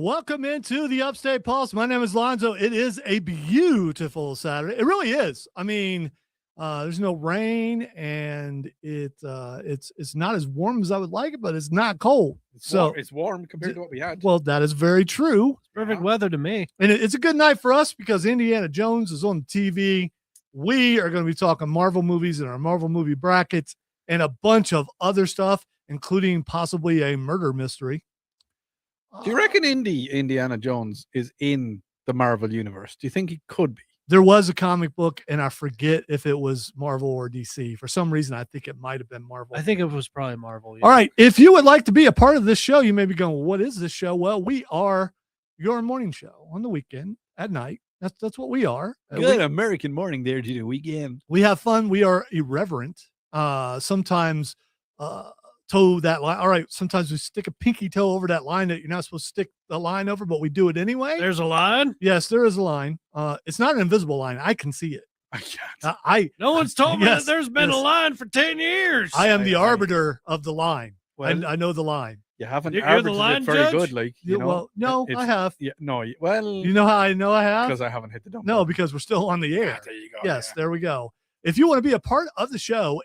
Welcome into the Upstate Pulse. My name is Lonzo. It is a beautiful Saturday. It really is. I mean, there's no rain, and it's not as warm as I would like it, but it's not cold. It's warm compared to what we had. Well, that is very true. Perfect weather to me. And it's a good night for us because Indiana Jones is on TV. We are going to be talking Marvel movies and our Marvel movie brackets and a bunch of other stuff, including possibly a murder mystery. Do you reckon Indiana Jones is in the Marvel universe? Do you think he could be? There was a comic book, and I forget if it was Marvel or DC. For some reason, I think it might have been Marvel. I think it was probably Marvel. Yeah. All right. If you would like to be a part of this show, you may be going, well, what is this show? Well, we are your morning show on the weekend at night. That's what we are. Good American morning there to the weekend. We have fun. We are irreverent. Sometimes toe that line. All right. Sometimes we stick a pinky toe over that line that you're not supposed to stick the line over, but we do it anyway. There's a line? Yes, there is a line. It's not an invisible line. I can see it. I can't. No one's told me that there's been a line for 10 years. I am the arbiter of the line. Well, I know the line. You haven't You're the line it very judge? good, like you know. Well, no, I have. Yeah, no. Well, You know how I know I have? because I haven't hit the dump. No, because we're still on the air. There you go. Yes, yeah. there we go. If you want to be a part of the show,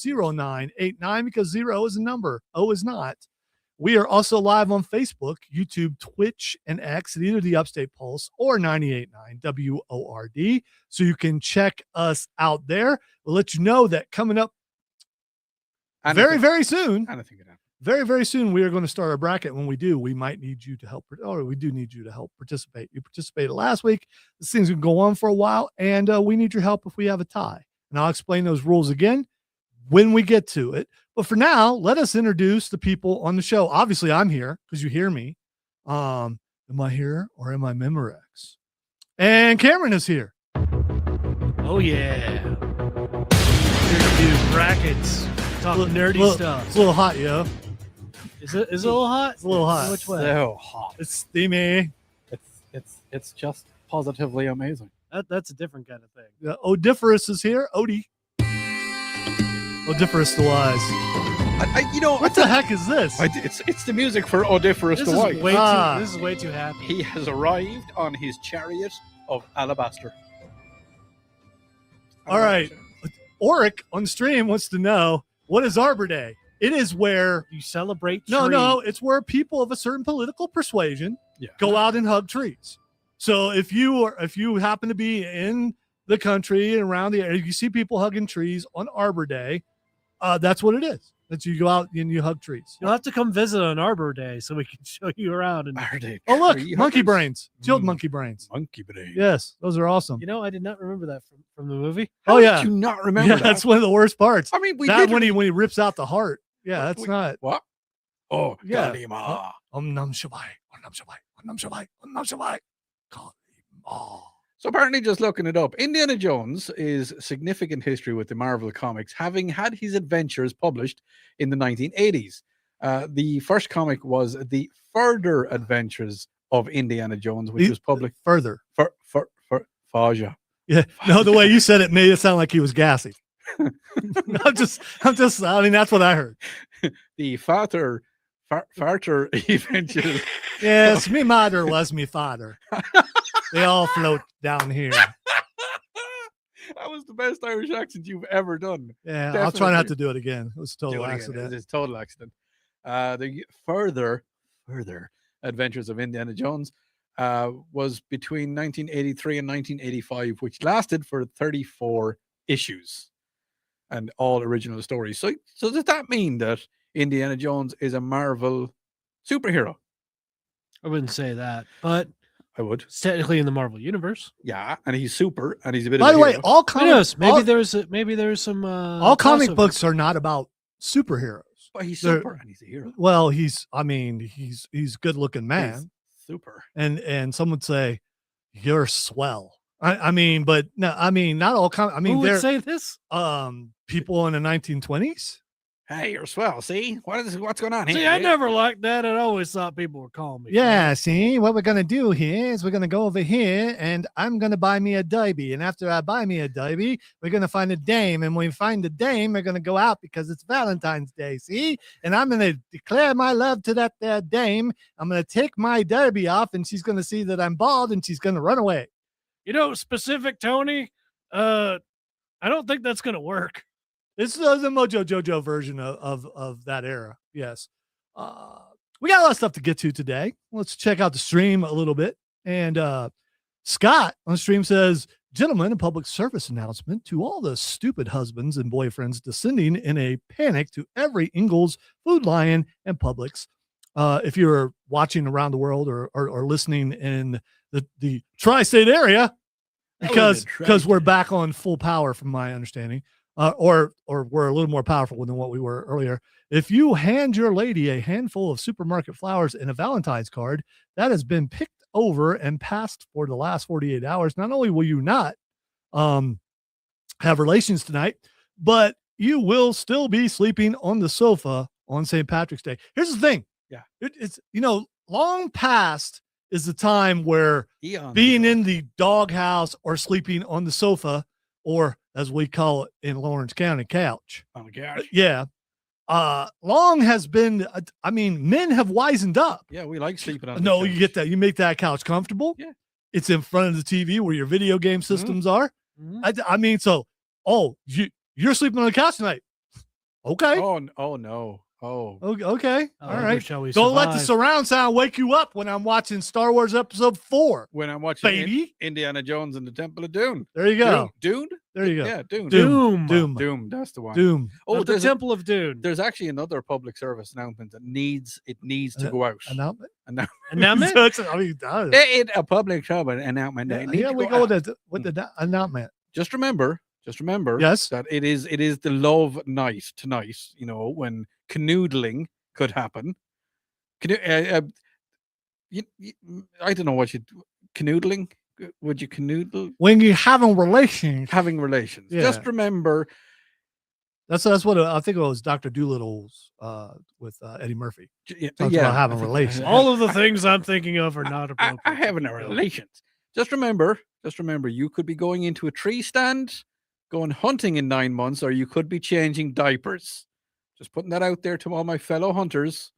800-905-0989, because 0 is a number, O is not. We are also live on Facebook, YouTube, Twitch, and X at either the Upstate Pulse or 98.9 WORD. So you can check us out there. We'll let you know that coming up very, very soon. Anything could happen. Very, very soon, we are going to start our bracket. When we do, we might need you to help, or we do need you to help participate. You participated last week. This thing's going to go on for a while, and we need your help if we have a tie. And I'll explain those rules again when we get to it. But for now, let us introduce the people on the show. Obviously, I'm here because you hear me. Am I here or am I Memorex? And Cameron is here. Oh, yeah. Here to do brackets. Talk nerdy stuff. It's a little hot, yo. Is it a little hot? It's a little hot. Which way? So hot. It's steamy. It's just positively amazing. That's a different kind of thing. Odiferous is here. Odie. Odiferous the Wise. What the heck is this? It's the music for Odiferous This the is White. this is way too happy. He has arrived on his chariot of alabaster. All right. Oric on stream wants to know, what is Arbor Day? It is where You celebrate it's where people of a certain political persuasion go out and hug trees. So if you happen to be in the country and around the area, you see people hugging trees on Arbor Day, that's what it is. That you go out and you hug trees. You'll have to come visit on Arbor Day so we can show you around. And Oh, look, monkey brains. Chilled monkey brains. Monkey brain. Yes, those are awesome. you know, I did not remember that from the movie. How Oh, yeah. did you not remember Yeah, that? that's one of the worst parts. I mean, we That did when he rips out the heart. Yeah, that's not. What? Oh, Yeah. Kalima. Nam Shavai, Nam Shavai, Nam Shavai, Nam Shavai. Kalima. So apparently, just looking it up, Indiana Jones is significant history with the Marvel Comics, having had his adventures published in the 1980s. The first comic was The Further Adventures of Indiana Jones, which was published Further. Faja. Yeah. No, the way you said it made it sound like he was gassy. I'm just, I mean, that's what I heard. The Farther Adventures. Yes, me mother was me father. They all float down here. That was the best Irish accent you've ever done. Yeah, Definitely. I'll try not to do it again. It was a Do total it again. accident. It's a total accident. The further Adventures of Indiana Jones was between 1983 and 1985, which lasted for 34 issues and all original stories. So does that mean that Indiana Jones is a Marvel superhero? I wouldn't say that, but I would. it's technically in the Marvel universe. Yeah, and he's super, and he's a bit By of the a way, hero. all Who knows? comic, Maybe there's some all comic crossover. books are not about superheroes. But he's they're- super, and he's a hero. Well, he's a good looking man. He's super. And some would say you're swell. I mean, but no, I mean, not all. I mean, Who would they're say this? people in the 1920s. Hey, you're swell. See what's going on here? See, I never liked that. I always thought people were calling me. Yeah, see, what we're going to do here is we're going to go over here and I'm going to buy me a derby. And after I buy me a derby, we're going to find a dame. And when we find the dame, we're going to go out because it's Valentine's Day, see? And I'm going to declare my love to that there dame. I'm going to take my derby off and she's going to see that I'm bald and she's going to run away. You know, specific Tony, I don't think that's going to work. This is the Mojo Jojo version of that era. Yes. We got a lot of stuff to get to today. Let's check out the stream a little bit. And Scott on the stream says, gentlemen, a public service announcement to all the stupid husbands and boyfriends descending in a panic to every Ingles, Food Lion, and Publix. If you're watching around the world or listening in the tri-state area, because we're back on full power from my understanding. Or we're a little more powerful than what we were earlier. If you hand your lady a handful of supermarket flowers and a Valentine's card that has been picked over and passed for the last 48 hours, not only will you not have relations tonight, but you will still be sleeping on the sofa on St. Patrick's Day. Here's the thing. Yeah. It's, long past is the time where being in the doghouse or sleeping on the sofa, or as we call it in Lawrence County, couch. On the couch. Yeah. Long has been, men have wisened up. Yeah, we like sleeping on the No, couch. you get that. You make that couch comfortable. Yeah. It's in front of the TV where your video game systems are. Mm-hmm. You're sleeping on the couch tonight. Okay. Oh no. Oh. Okay. All right. Shall we Don't let the survive? surround sound wake you up when I'm watching Star Wars Episode 4. When I'm watching Baby. Indiana Jones and the Temple of Doom. There you go. Dune? There you go. Yeah, Dune. Doom. Doom. That's the one. Doom. Oh, The Temple of Doom. there's actually another public service announcement that needs to go out. Announcement. Announcement? A public service announcement. that needs Yeah, to we go go out. with the announcement. Just remember Yes. that it is the love night tonight, when canoodling could happen. I don't know what canoodling. Would you canoodle? When you're having relations. Having relations. Yeah. Just remember. That's what I think it was Dr. Doolittle's with Eddie Murphy. Talks Yeah. about having relations. All of the things I'm thinking of are not appropriate. I having a relations. Just remember, you could be going into a tree stand, going hunting in 9 months, or you could be changing diapers. Just putting that out there to all my fellow hunters.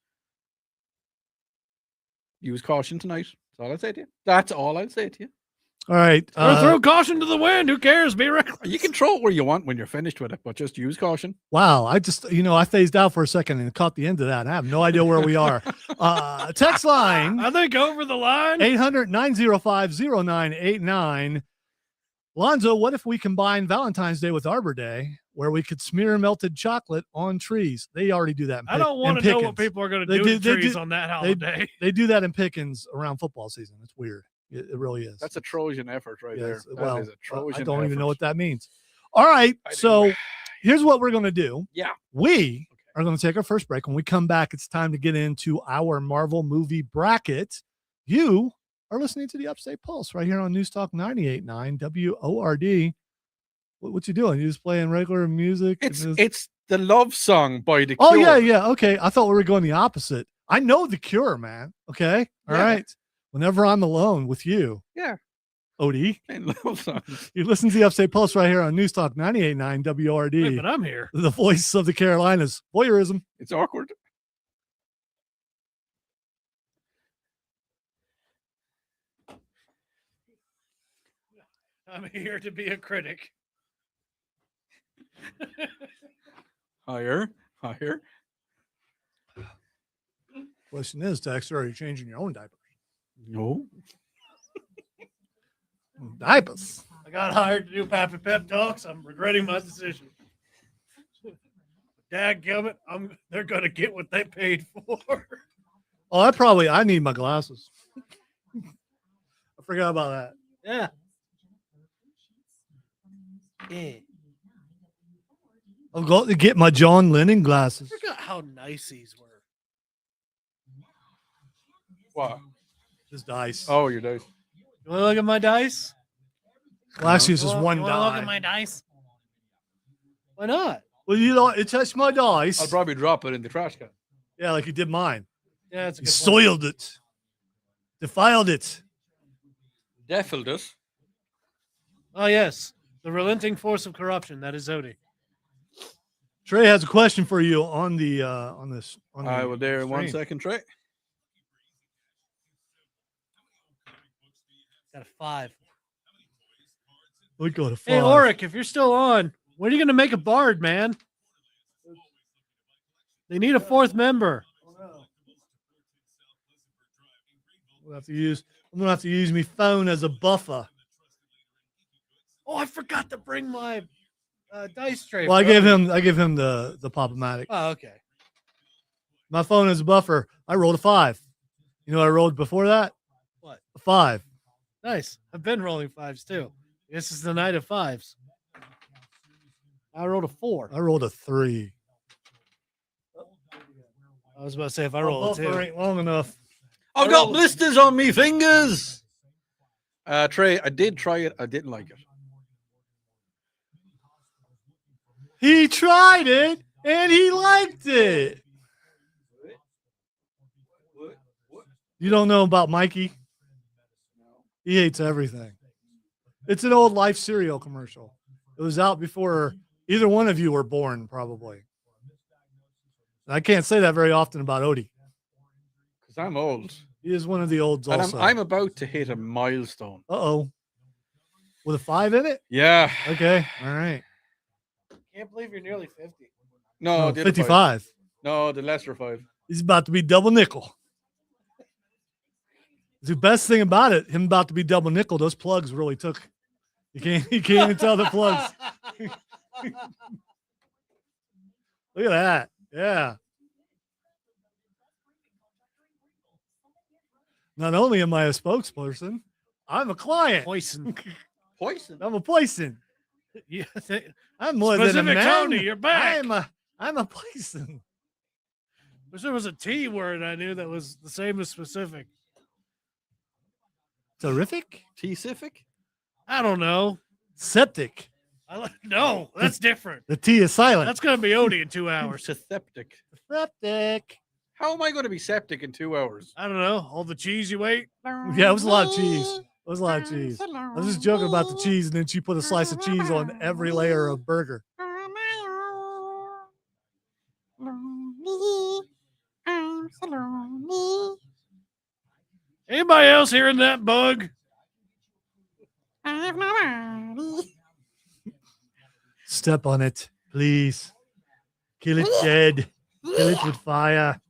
Use caution tonight. That's all I'd say to you. All right. Or throw caution to the wind. Who cares? Be reckless. You can throw it where you want when you're finished with it, but just use caution. Wow. I just, I phased out for a second and caught the end of that. I have no idea where we are. Text line I think over the line. 800-905-0989. Lonzo, what if we combine Valentine's Day with Arbor Day, where we could smear melted chocolate on trees? They already do that. I don't want to know what people are going to do to trees on that holiday. They do that in Pickens around football season. It's weird. It really is. That's a Trojan effort right there. Well, That is a Trojan I don't even know effort. what that means. All right. So here's what we're going to do. Yeah. We are going to take our first break. When we come back, it's time to get into our Marvel movie bracket. You are listening to the Upstate Pulse right here on News Talk 98.9 WORD. What you doing? You just playing regular music? It's the love song by The Oh, Cure. yeah. Okay. I thought we were going the opposite. I know The Cure, man. Okay. All right. Whenever I'm alone with you. Yeah. Odie. And love songs. You listen to the Upstate Pulse right here on News Talk 98.9 WORD. Wait, but I'm here. The voice of the Carolinas. Voyeurism. It's awkward. I'm here to be a critic. Higher. Question is, Dexter, are you changing your own diapers? No. Diapers. I got hired to do Pappy Pep Talks. I'm regretting my decision. Dadgummit, they're going to get what they paid for. Oh, I need my glasses. I forgot about that. Yeah. Yeah. I'll go to get my John Lennon glasses. I forgot how nice these were. What? Just dice. Oh, your dice. You want to look at my dice? Well, actually, it's just one You wanna look die. at my dice? Why not? Well, you know, it touched my dice. I'll probably drop it in the trash can. Yeah, like you did mine. Yeah, it's a You good point. soiled it, defiled it. Defiled it. Oh yes, the relenting force of corruption. That is Odie. Trey has a question for you on the on this. On I the will there in 1 stream. second, Trey. Got a 5. We go to 5. Hey, Oric, if you're still on, when are you going to make a bard, man? They need a 4th member. I'm gonna have to use my phone as a buffer. Oh, I forgot to bring my dice tray. Well, I for gave Odie. him the Pop-O-Matic. Oh, okay. My phone as a buffer. I rolled a 5. You know what I rolled before that? What? A 5. Nice. I've been rolling 5s too. This is the night of 5s. I rolled a 4. I rolled a 3. I was about to say if I My roll a buffer 2. ain't long enough. I've got blisters on me fingers. Trey, I did try it. I didn't like it. He tried it and he liked it. You don't know about Mikey? He hates everything. It's an old Life cereal commercial. It was out before either one of you were born, probably. And I can't say that very often about Odie. Because I'm old. He is one of the olds And also. I'm about to hit a milestone. Uh-oh. With a 5 in it? Yeah. Okay. All right. Can't believe you're nearly 50. No, No, the other 55. 5. No, the lesser 5. He's about to be double nickel. The best thing about it, him about to be double nickel, those plugs really took. You can't even tell the plugs. Look at that. Yeah. Not only am I a spokesperson, I'm a client. Poison. Poison. I'm a poison. Yeah. I'm more than a Specific man. Tony, you're back. I'm a poison. Wish there was a T word I knew that was the same as specific. Terrific. T-cific? I don't know. Septic. No, that's different. The T is silent. That's going to be Odie in 2 hours. Septic. Septic. How am I going to be septic in 2 hours? I don't know. All the cheese you ate. Yeah, it was a lot of cheese. It was a lot of cheese. I was just joking about the cheese, and then she put a slice of cheese on every layer of burger. Anybody else hearing that bug? Step on it, please. Kill it dead. Kill it with fire.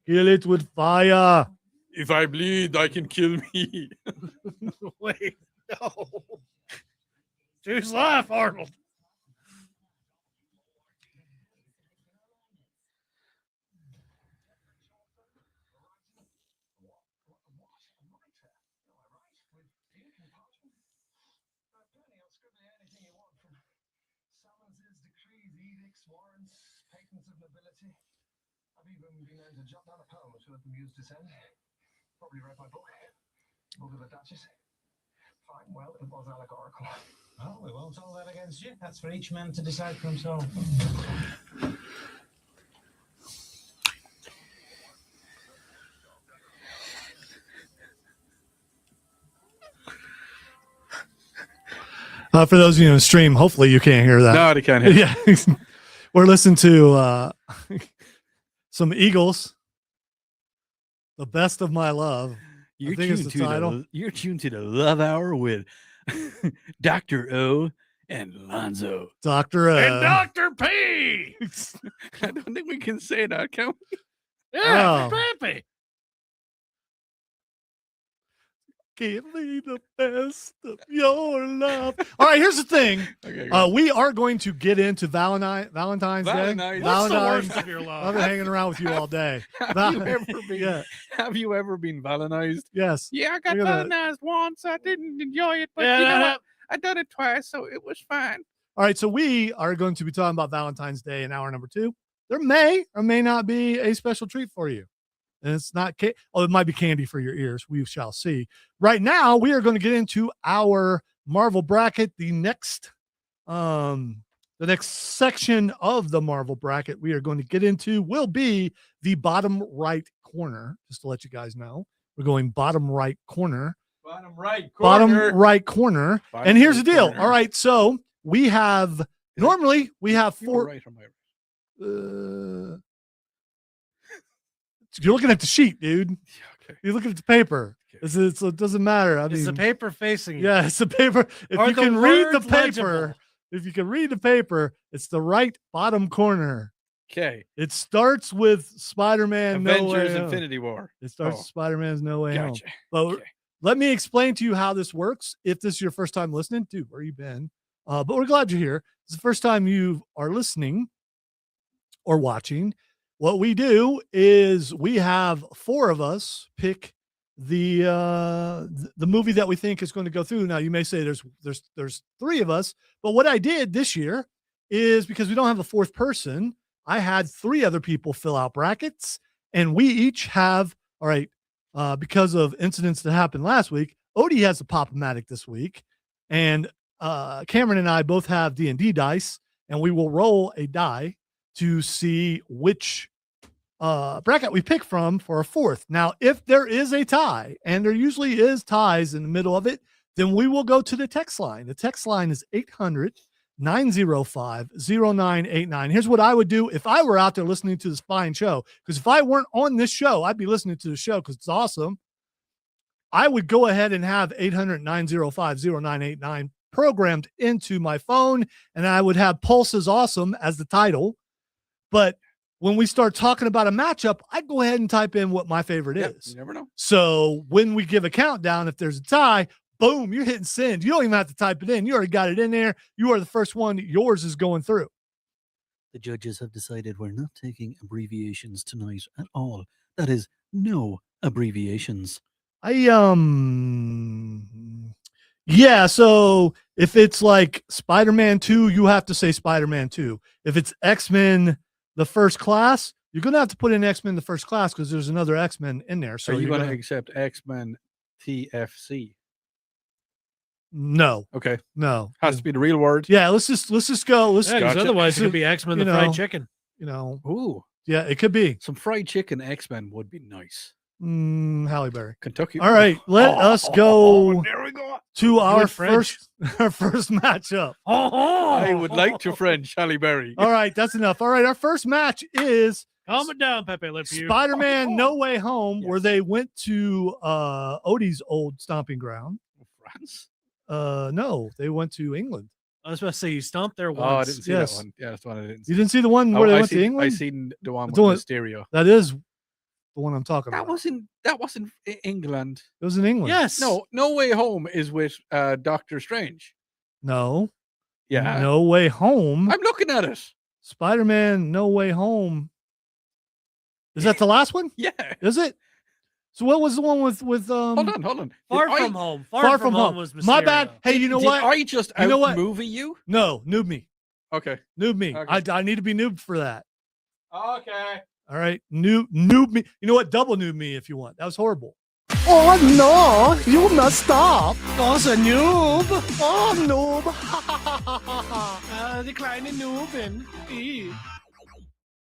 Kill it with fire. If I bleed, I can kill me. Wait, no. Choose life, Arnold. I've even been able to jot down a poem or two at the Muse Descent. Probably read my book, Book of the Duchess. Fine, well, it was allegorical. Well, we won't hold that against you. That's for each man to decide for himself. For those of you in the stream, hopefully you can't hear that. No, they can't hear. Yeah. We're listening to some Eagles. The Best of My Love. You're think it's tuned the to title. you're tuned to the Love Hour with Dr. O and Lonzo. Dr. And Dr. P. I don't think we can say that, can we? Yeah, Oh. Pappy. Give me the best of your love. All right, here's the thing. Okay, go. We are going to get into Valentine's Day. Valentine's. What's the Valentine's. worst of your I've love? been hanging around with you all day. have you ever been? Yeah. Have you ever been Valentinized? Yes. Yeah, I got Look at that. Valentinized once. I didn't enjoy it, but Yeah, you know that what? hap- I done it twice, so it was fine. All right, so we are going to be talking about Valentine's Day in hour number 2. There may or may not be a special treat for you. And it's not, it might be candy for your ears. We shall see. Right now, we are going to get into our Marvel bracket. The next The next section of the Marvel bracket we are going to get into will be the bottom right corner. Just to let you guys know, we're going bottom right corner. Bottom right Bottom right corner. Bottom And here's right the deal. corner. All right. So we have, normally we have You were four. right on my right. You're looking at the sheet, dude. Yeah, okay. You're looking at the paper. Okay. It doesn't matter. I Is mean, the paper facing you? yeah, it's the paper. If Are you the can read the words paper, legible? if you can read the paper, it's the right bottom corner. Okay. It starts with Spider-Man No Way Avengers Home. Infinity War. It starts Oh. with Spider-Man's No Way Home. Gotcha. But Okay. let me explain to you how this works. If this is your first time listening, dude, where you been? But we're glad you're here. It's the first time you are listening or watching. What we do is we have four of us pick the movie that we think is going to go through. Now you may say there's three of us, but what I did this year is, because we don't have a fourth person, I had three other people fill out brackets, and we each have, all right, because of incidents that happened last week, Odie has a Pop-O-Matic this week, and Cameron and I both have D&D dice, and we will roll a die to see which bracket we pick from for a fourth. Now, if there is a tie, and there usually is ties in the middle of it, then we will go to the text line. The text line is 800-905-0989. Here's what I would do if I were out there listening to this fine show, because if I weren't on this show, I'd be listening to the show because it's awesome. I would go ahead and have 800-905-0989 programmed into my phone, and I would have Pulse is Awesome as the title. But when we start talking about a matchup, I go ahead and type in what my favorite is. You never know. So when we give a countdown, if there's a tie, boom, you're hitting send. You don't even have to type it in. You already got it in there. You are the first one. Yours is going through. The judges have decided we're not taking abbreviations tonight at all. That is, no abbreviations. Yeah, so if it's like Spider-Man 2, you have to say Spider-Man 2. If it's X-Men the First Class, you're going to have to put in X-Men the First Class because there's another X-Men in there. So Are you you're going to accept X-Men TFC? No. Okay. No. Has to be the real word. Yeah, let's just go. Let's Yeah, 'cause Gotcha. otherwise it could be X-Men the You fried know. chicken. Ooh, yeah, it could be some fried chicken X-Men would be nice. Halle Berry. Kentucky. All right, let us go There we go. to our it French. first matchup. I would like to French Halle Berry. All right, that's enough. All right, our first match is Calm it down, Pepe Le Pew. Spider-Man No Way Home, where Yes. they went to Odie's old stomping ground. France. No, they went to England. I was about to say you stomped there Oh, I once. didn't see Yes. that one. Yeah, that's the one I didn't see. You didn't see the one Oh, where they I went to seen- England? I seen the one with The one- Mysterio. That is the one I'm talking That about. wasn't England. It was in England. Yes. No Way Home is with Doctor Strange. No. Yeah. No Way Home. I'm looking at it. Spider-Man No Way Home. Is that the last one? Yeah. Is it? So what was the one with Hold on. Far Did from home. Far, from home was My bad. Mysterio. Hey, you know did what? I just You know what? out movie you? No, noob me. Okay. Noob me. Okay. I need to be noob for that. Okay. All right. Noob me. You know what? Double noob me if you want. That was horrible. Oh no, you messed up. That's a noob. Oh noob. Declining noob and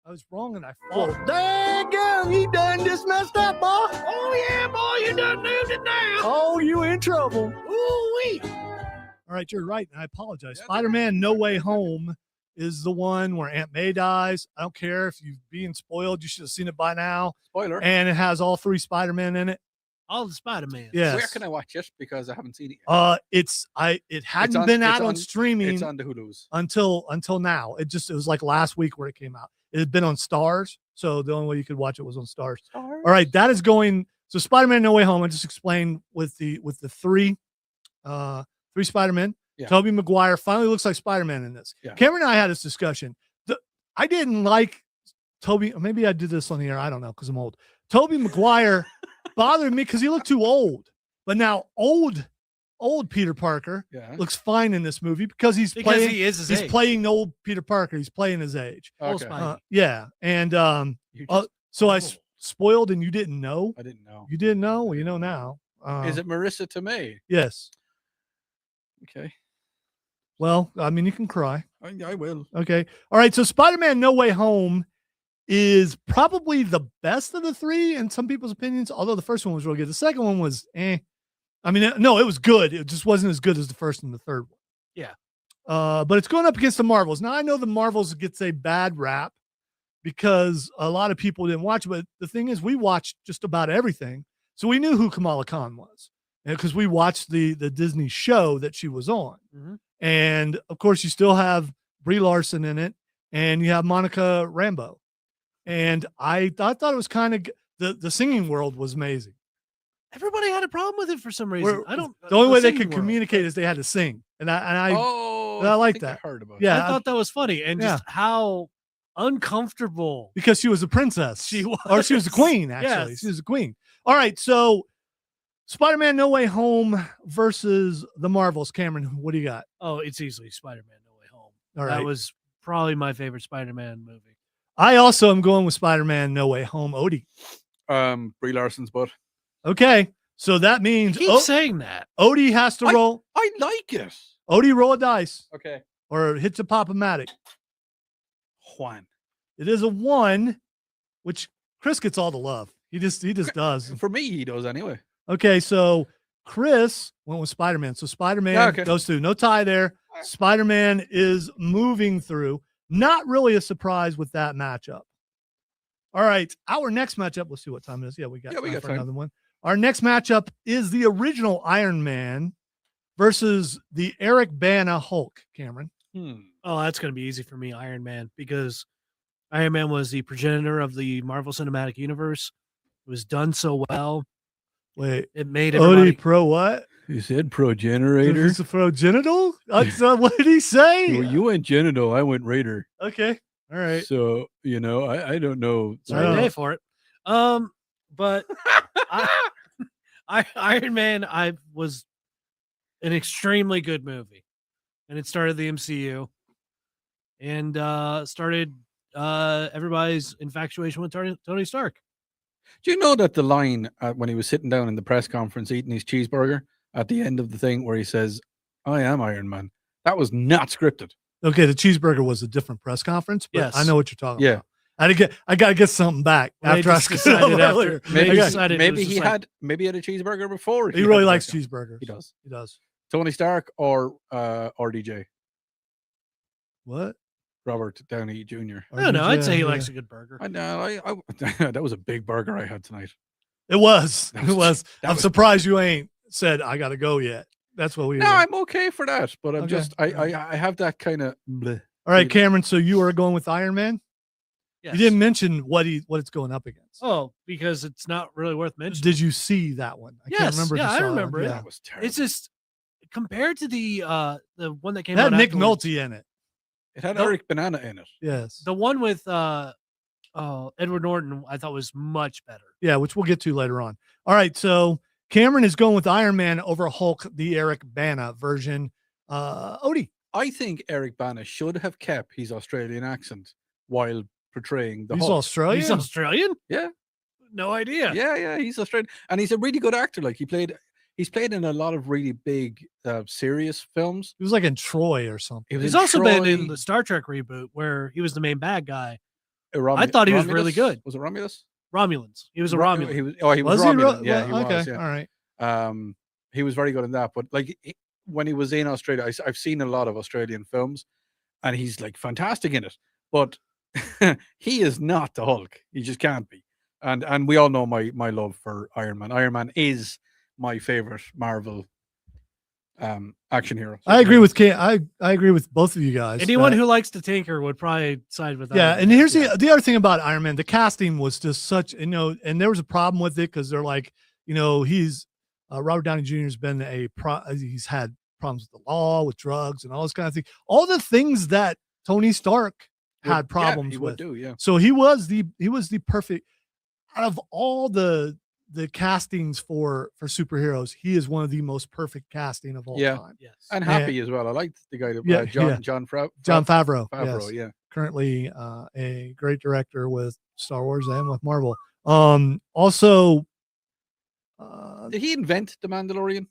I was wrong and I Oh, fought. dang, he done just messed up, boy. oh yeah, boy, you done noobed it now. Oh, you in trouble. Ooh-wee. All right, you're right. And I apologize. Yeah, Spider-Man No Way Home is the one where Aunt May dies. I don't care if you're being spoiled. You should have seen it by now. Spoiler. And it has all three Spider-Men in it. All the Spider-Man. Yes. Where can I watch it? Because I haven't seen it yet. It hadn't on- been it's out on on- streaming It's on the Hulu's. until now. It was like last week where it came out. It had been on Stars, so the only way you could watch it was on Stars. All right, that is going. So Spider-Man No Way Home. I just explained with the three Spider-Men. Yeah. Tobey Maguire finally looks like Spider-Man in this. Yeah. Cameron and I had this discussion. I didn't like Tobey. Maybe I did this on the air. I don't know because I'm old. Tobey Maguire bothered me because he looked too old. But now old Peter Parker Yeah. looks fine in this movie because Because playing. he is his He's age. playing the old Peter Parker. He's playing his age. Okay. Spidey. Yeah, and You uh, just- so I spoiled, and you didn't know. I didn't know. You didn't know. Well, you know now. Is it Marissa Tomei? Yes. Okay. Well, I mean, you can cry. I will. Okay. All right. So Spider-Man No Way Home is probably the best of the three in some people's opinions, although the first one was really good. The second one was I mean, no, it was good. It just wasn't as good as the first and the third one. Yeah. But it's going up against the Marvels. Now, I know the Marvels gets a bad rap because a lot of people didn't watch it, but the thing is, we watched just about everything. So we knew who Kamala Khan was because we watched the Disney show that she was on. Mhm. And of course, you still have Brie Larson in it, and you have Monica Rambeau. And I thought it was kind of the singing world was amazing. Everybody had a problem with it for some reason. Where I don't. the only way they singing could world. communicate is they had to sing, and I I like think I that. heard about Yeah, I thought that was funny, and just how uncomfortable because she was a princess, she was, or she was a queen. Actually, Yes. she was a queen. All right, so Spider-Man: No Way Home versus the Marvels. Cameron, what do you got? Oh, it's easily Spider-Man: No Way Home. All That right. was probably my favorite Spider-Man movie. I also am going with Spider-Man: No Way Home. Odie. Brie Larson's butt. Okay, so that means Keep saying that. Odie has to roll. I like it. Odie, roll a dice Okay. or hits a pop-o-matic. Juan. It is a 1, which Chris gets all the love. He just does. For me, he does anyway. Okay, so Chris went with Spider-Man. So Spider-Man Yeah, okay. goes through. No tie there. Spider-Man is moving through. Not really a surprise with that matchup. All right, our next matchup. Let's see what time it is. Yeah, we got got for time. another one. Our next matchup is the original Iron Man versus the Eric Bana Hulk. Cameron. Oh, that's going to be easy for me, Iron Man, because Iron Man was the progenitor of the Marvel Cinematic Universe. It was done so well. Wait, It made everybody. Odie pro what? You said progenitor. Is it progenital? What did he say? You went genital. I went raider. Okay, all right. So I don't know. Sorry to pay for it. But Iron Man, was an extremely good movie, and it started the MCU, and started everybody's infatuation with Tony Stark. Do you know that the line when he was sitting down in the press conference eating his cheeseburger at the end of the thing where he says, "I am Iron Man," that was not scripted. Okay, the cheeseburger was a different press conference, but Yes. I know what you're talking Yeah. about. I got to get something back Well, they after I just decided earlier. after- They decided it Maybe was he just like- had maybe he had a cheeseburger before. He really had likes the press cheeseburgers. He does. He does. Tony Stark or DJ What? Robert Downey Jr. I don't know. I'd say he Yeah. likes a good burger. I know. That was a big burger I had tonight. It was. That It was. that I'm was- surprised you ain't said I got to go yet. That's what we. No, were. I'm okay for that, but I'm Okay. just I have that kind of. All right, Cameron. So you are going with Iron Man. Yes. You didn't mention what it's going up against. Oh, because it's not really worth mentioning. Did you see that one? I can't Yes, remember. if yeah, you I saw remember it. Yeah. That was terrible. It's just compared to the one that It came had out Nick afterwards, Nolte in it. It had No. Eric Banana in it. Yes. The one with Edward Norton, I thought was much better. Yeah, which we'll get to later on. All right, so Cameron is going with Iron Man over Hulk, the Eric Bana version. Odie. I think Eric Bana should have kept his Australian accent while portraying the He's Hulk. Australian. He's Australian? Yeah. No idea. Yeah, he's Australian, and he's a really good actor. Like he's played in a lot of really big, serious films. He was like in Troy or something. He was He's in also been in Troy, the Star Trek reboot where he was the main bad guy. Romu- I thought he was really Romulus? good. Was it Romulus? Romulans. He was a Ro- Romulan. He was. He Was was he? Romulan. Yeah, Well, he okay. was. Yeah. All right. He was very good in that. But when he was in Australia, I've seen a lot of Australian films, and he's like fantastic in it. But he is not the Hulk. He just can't be. And we all know my love for Iron Man. Iron Man is my favorite Marvel action hero. I agree with I agree with both of you guys. Anyone that- who likes to tinker would probably side with that. Yeah, and here's the other thing about Iron Man. The casting was just such, and there was a problem with it because they're like, he's Robert Downey Jr. has been he's had problems with the law, with drugs, and all this kind of thing. All the things that Tony Stark had problems he with. would do, yeah. So he was the perfect out of all the castings for superheroes. He is one of the most perfect casting of all Yeah. time. Yes. And Happy as well. I liked the guy that Yeah, John yeah. John Jon Favreau. Favreau, yes. yeah. Currently a great director with Star Wars and with Marvel. Also, Did he invent the Mandalorian?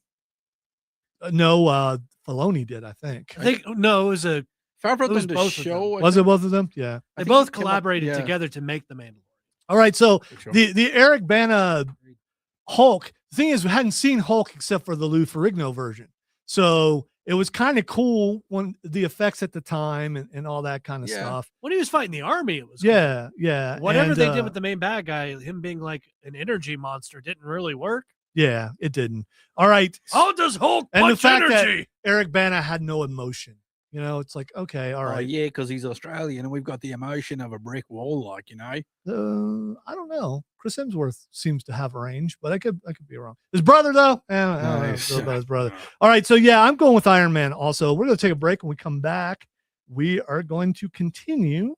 no, Filoni did, I think. I think no, it was a Favreau It was done the both of them. show. I Was it think. both of them? Yeah. They think both he came up- collaborated yeah. together to make the Mandalorian. All right. So For sure. the Eric Bana Hulk. The thing is, we hadn't seen Hulk except for the Lou Ferrigno version, so it was kind of cool when the effects at the time and all that kind of Yeah. stuff. When he was fighting the army, it was cool. Yeah, yeah. Whatever and, they did with the main bad guy, him being like an energy monster, didn't really work. yeah, it didn't. All right. How does Hulk And the punch fact energy? that Eric Bana had no emotion. You know, it's like, okay, all Oh, right. yeah, because he's Australian and we've got the emotion of a brick wall, like, you know. I don't know. Chris Hemsworth seems to have range, but I could be wrong. His brother, though, I don't know Nice. about his brother. All right, so yeah, I'm going with Iron Man. Also, we're going to take a break. When we come back, we are going to continue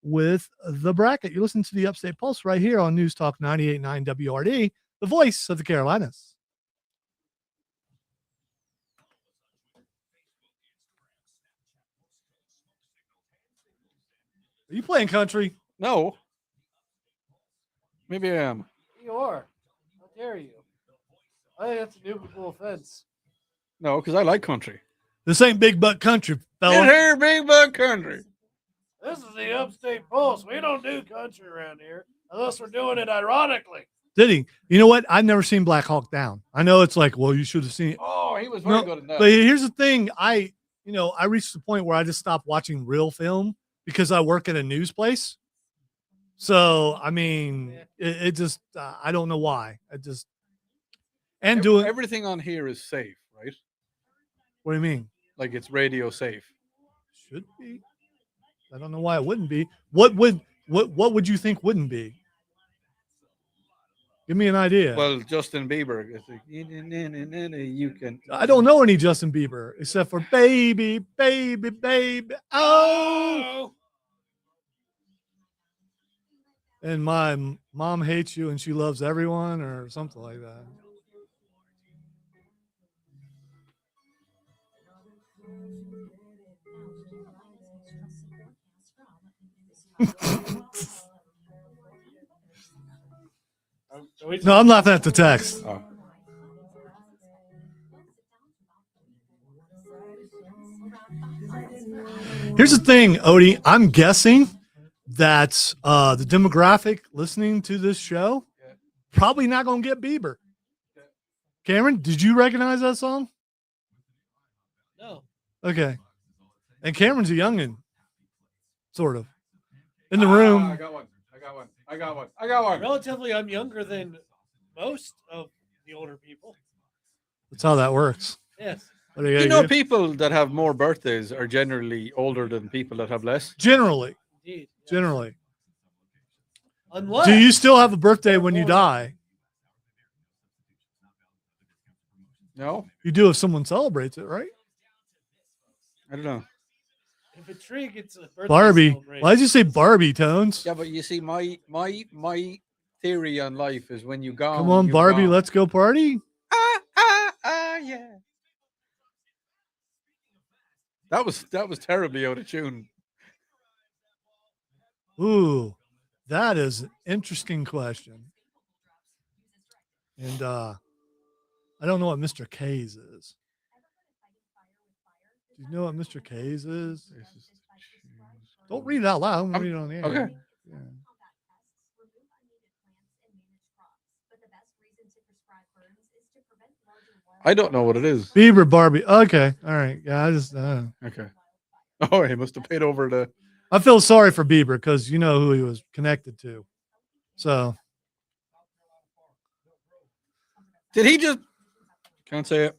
with the bracket. You listen to the Upstate Pulse right here on News Talk 98.9 WRD, the voice of the Carolinas. Are you playing country? No. Maybe I am. You are. How dare you? I think that's a new offense. No, because I like country. This ain't big butt country, Get fella. here, big bug country. This is the Upstate Pulse. We don't do country around here unless we're doing it ironically. Did he? You know what? I've never seen Black Hawk Down. I know it's like, well, you should have seen it. Oh, he was very No, good at that. But here's the thing. I reached the point where I just stopped watching real film because I work at a news place. So, I mean, it just, I don't know why. Everything on here is safe, right? What do you mean? Like it's radio safe. Should be. I don't know why it wouldn't be. What would you think wouldn't be? Give me an idea. Well, Justin Bieber. It's like, you can. I don't know any Justin Bieber except for baby, baby, baby. Oh. And my mom hates you and she loves everyone or something like that. No, I'm laughing at the text. Oh. Here's the thing, Odie. I'm guessing that the demographic listening to this show probably not going to get Bieber. Cameron, did you recognize that song? No. Okay. And Cameron's a youngin', sort of. In the room. I got one. I got one. Relatively, I'm younger than most of the older people. That's how that works. Yes. What do you You gotta know, do? people that have more birthdays are generally older than people that have less. Generally. Indeed. Yes. Generally. Unless Do you still have a birthday when you die? No, You do if someone celebrates it, right? I don't know. if a tree gets a birthday Barbie. celebration- Why'd you say Barbie, Tones? Yeah, but you see, my theory on life is when you go. Come on, Barbie, let's go party. Yeah. That was terribly out of tune. Ooh, that is an interesting question. And I don't know what Mr. K's is. Do you know what Mr. K's is? Don't read it out loud. I'm gonna read it on the air. Okay. Yeah. I don't know what it is. Bieber Barbie. Okay. All right. Yeah, I just Okay. Oh, he must have paid over the. I feel sorry for Bieber because you know who he was connected to. So Did he just? Can't say it.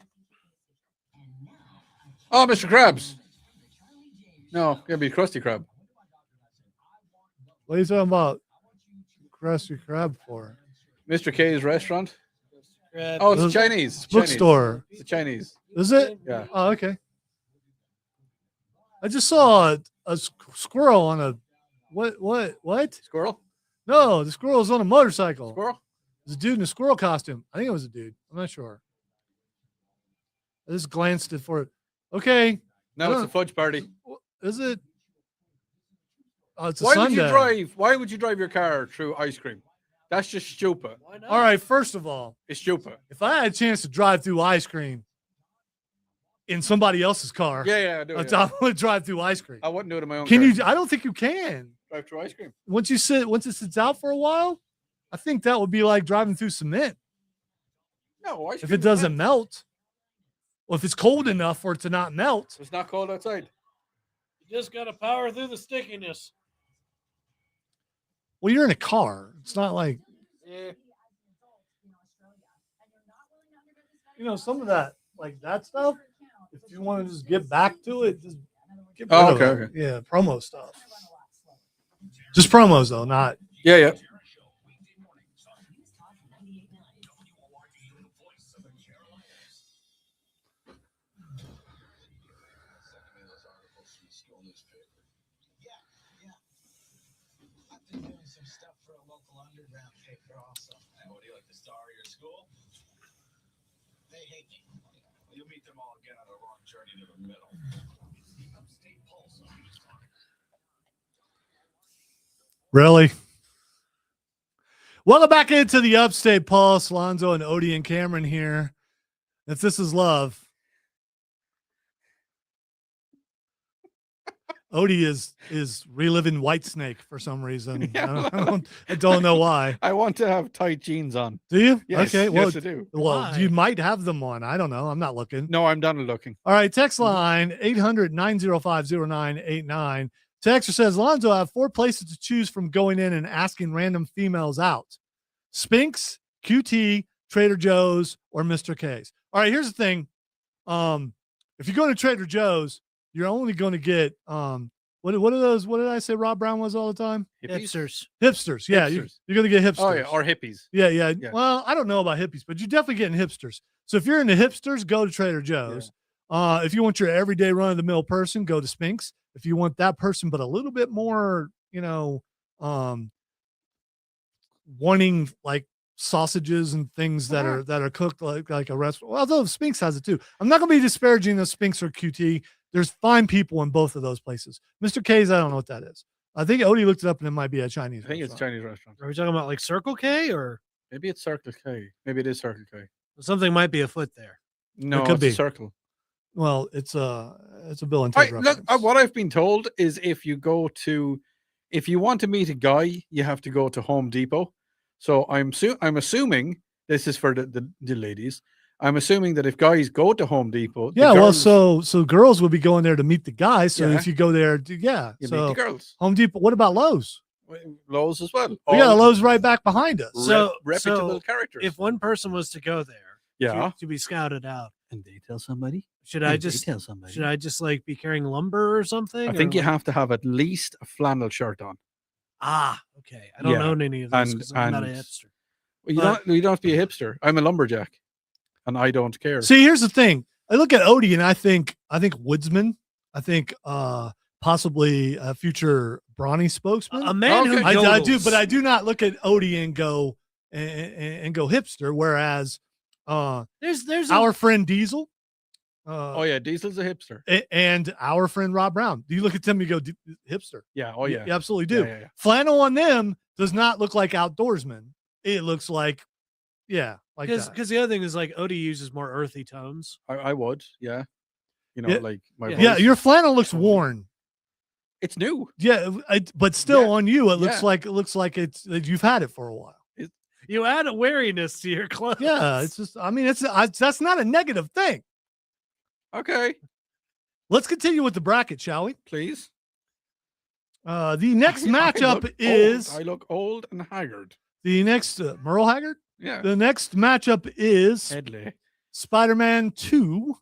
Oh, Mr. Krabs. No, gonna be Krusty Krab. what are you talking about? Krusty Krab for? Mr. K's restaurant. Crab. Oh, it's Those- Chinese. It's Bookstore. Chinese. It's Chinese. Is it? Yeah. Oh, okay. I just saw a squirrel on a what? Squirrel. No, the squirrel's on a motorcycle. Squirrel. There's a dude in a squirrel costume. I think it was a dude. I'm not sure. I just glanced at for it. Okay. No, it's a fudge party. Is it? Oh, it's a Why Sunday. would you drive? Why would you drive your car through ice cream? That's just stupid. Why not? All right. First of all, It's stupid. if I had a chance to drive through ice cream, in somebody else's car. Yeah, I do. I'm Yeah. going to drive through ice cream. I wouldn't do it in my own Can car. you? I don't think you can. Drive through ice cream? Once it sits out for a while, I think that would be like driving through cement. No, ice If cream it is doesn't melt. melt, well, if it's cold enough for it to not melt, It's not cold outside. You just got to power through the stickiness. well, you're in a car. It's not like Yeah. some of that, like that stuff. If you want to just get back to it, just get Oh, rid of okay, it. Yeah, promo stuff. Just promos though, not. Yeah. I've been doing some stuff for a local underground paper also. What do you like, the star of your school? They hate me. You'll meet them all again on a long journey to the middle. Upstate Pulse. Really? Welcome back into the Upstate Pulse. Lonzo and Odie and Cameron here. If this is love, Odie is reliving Whitesnake for some reason. Yeah. I don't know why. I want to have tight jeans on. Do you? Yes, Okay. Well, yes, I do. well, Why? you might have them on. I don't know. I'm not looking. No, I'm done looking. All right. Text line 800-905-0989. Texter says, Lonzo, I have 4 places to choose from going in and asking random females out. Spinks, QT, Trader Joe's, or Mr. K's. All right, here's the thing. If you go to Trader Joe's, you're only going to get what are those? What did I say Rob Brown was all the time? Hipsters. Hipsters. Yeah, Hipsters. you're going to get hipsters. Oh yeah, or hippies. Yeah. Yeah. Well, I don't know about hippies, but you're definitely getting hipsters. So if you're into hipsters, go to Trader Joe's. If you want your everyday run of the mill person, go to Spinks. If you want that person, but a little bit more, wanting like sausages and things that are cooked like a restaurant. Well, although Spinks has it too. I'm not going to be disparaging the Spinks or QT. There's fine people in both of those places. Mr. K's, I don't know what that is. I think Odie looked it up and it might be a Chinese I think it's restaurant. Chinese restaurant. Are we talking about like Circle K or Maybe it's Circle K. Maybe it is Circle K. something might be afoot there? No, could it's be. a circle. Well, it's a Bill and Ted Look, reference. what I've been told is if you want to meet a guy, you have to go to Home Depot. So I'm assuming this is for the ladies. I'm assuming that if guys go to Home Depot, Yeah, girls, so girls would be going there to meet the guys. So Yeah. if you go there, you so meet the girls. Home Depot. What about Lowe's? Lowe's as well. We got a All Lowe's right back behind us. So- reputable so characters. If one person was to go there, Yeah. to be scouted out, And they tell somebody. should I and they just tell somebody. like be carrying lumber or something? I think or you like- have to have at least a flannel shirt on. Okay, I don't Yeah, own any of those and- because I'm not a and- hipster. You don't have to be a hipster. I'm a lumberjack, and I don't care. See, here's the thing. I look at Odie and I think Woodsman. I think possibly a future Brawny spokesman. A man who Okay. I do, yodels. but I do not look at Odie and go and go hipster. Whereas there's our friend Diesel, Oh yeah, Diesel's a hipster. and our friend Rob Brown. Do you look at them and go hipster? Yeah. Oh yeah. You absolutely do. Yeah. Flannel on them does not look like outdoorsman. It looks like, like that. because the other thing is like Odie uses more earthy tones. I would. Yeah. Yeah. Like my Yeah. Yeah, voice. your flannel looks worn. It's new. Yeah, but still Yeah. on you, it looks Yeah. like it's that you've had it for a while. You add a wariness to your clothes. Yeah, it's just. I mean, that's not a negative thing. Okay, Let's continue with the bracket, shall we? please. The next I matchup look is old. I look old and haggard. the next Merle Haggard. Yeah. The next matchup is Headley. Spider-Man 2,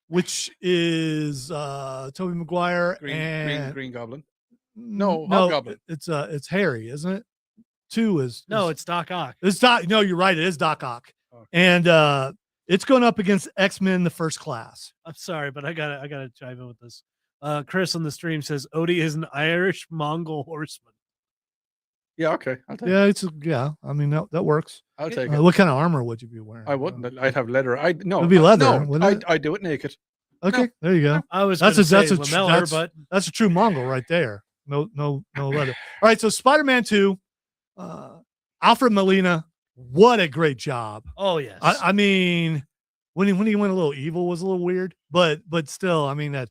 which is Tobey Maguire and Green Goblin. no, Hobgoblin. it's Harry, isn't it? 2 is No, it's Doc Ock. it's Doc. No, you're right. It is Doc Ock, Okay. and it's going up against X-Men: The First Class. I'm sorry, but I gotta chime in with this. Chris on the stream says Odie is an Irish Mongol horseman. Yeah. Okay. I'll take. Yeah. I mean that works. I'll take it. What kind of armor would you be wearing? I wouldn't. I'd have leather. No. It'd be leather, No, wouldn't it? I'd do it naked. Okay, there you go. I was That's that's a- say that's a- Lameller, that's- but That's a true Mongol right there. No leather. All right, so Spider-Man 2, Alfred Molina, what a great job. oh yes, I mean, when he went a little evil was a little weird, but still, I mean that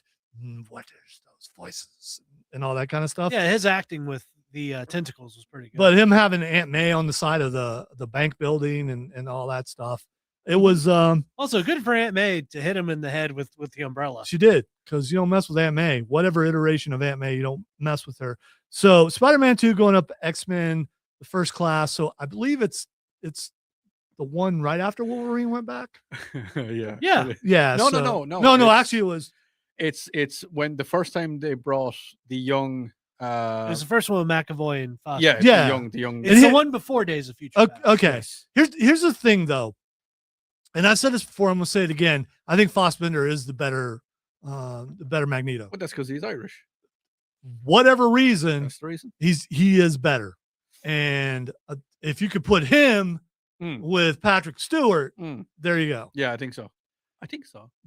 what is those voices and all that kind of stuff. Yeah, his acting with the tentacles was pretty good. But him having Aunt May on the side of the bank building and all that stuff, it was also good for Aunt May to hit him in the head with the umbrella. she did, because you don't mess with Aunt May. Whatever iteration of Aunt May, you don't mess with her. So Spider-Man 2 going up X-Men the First Class. So I believe it's the one right after Wolverine went back. Yeah. Yeah. Yeah. No, so- no, no, no. No. It's- Actually, it was. It's when the first time they brought the young. It was the first one with McAvoy and Foster. Yeah, Yeah. the young. It's the one before Days of Future Past. Okay. Here's the thing though, and I've said this before. I'm gonna say it again. I think Fassbender is the better Magneto. But that's because he's Irish. Whatever reason, That's the reason. he is better. And if you could put him with Patrick Stewart, there you go. Yeah, I think so.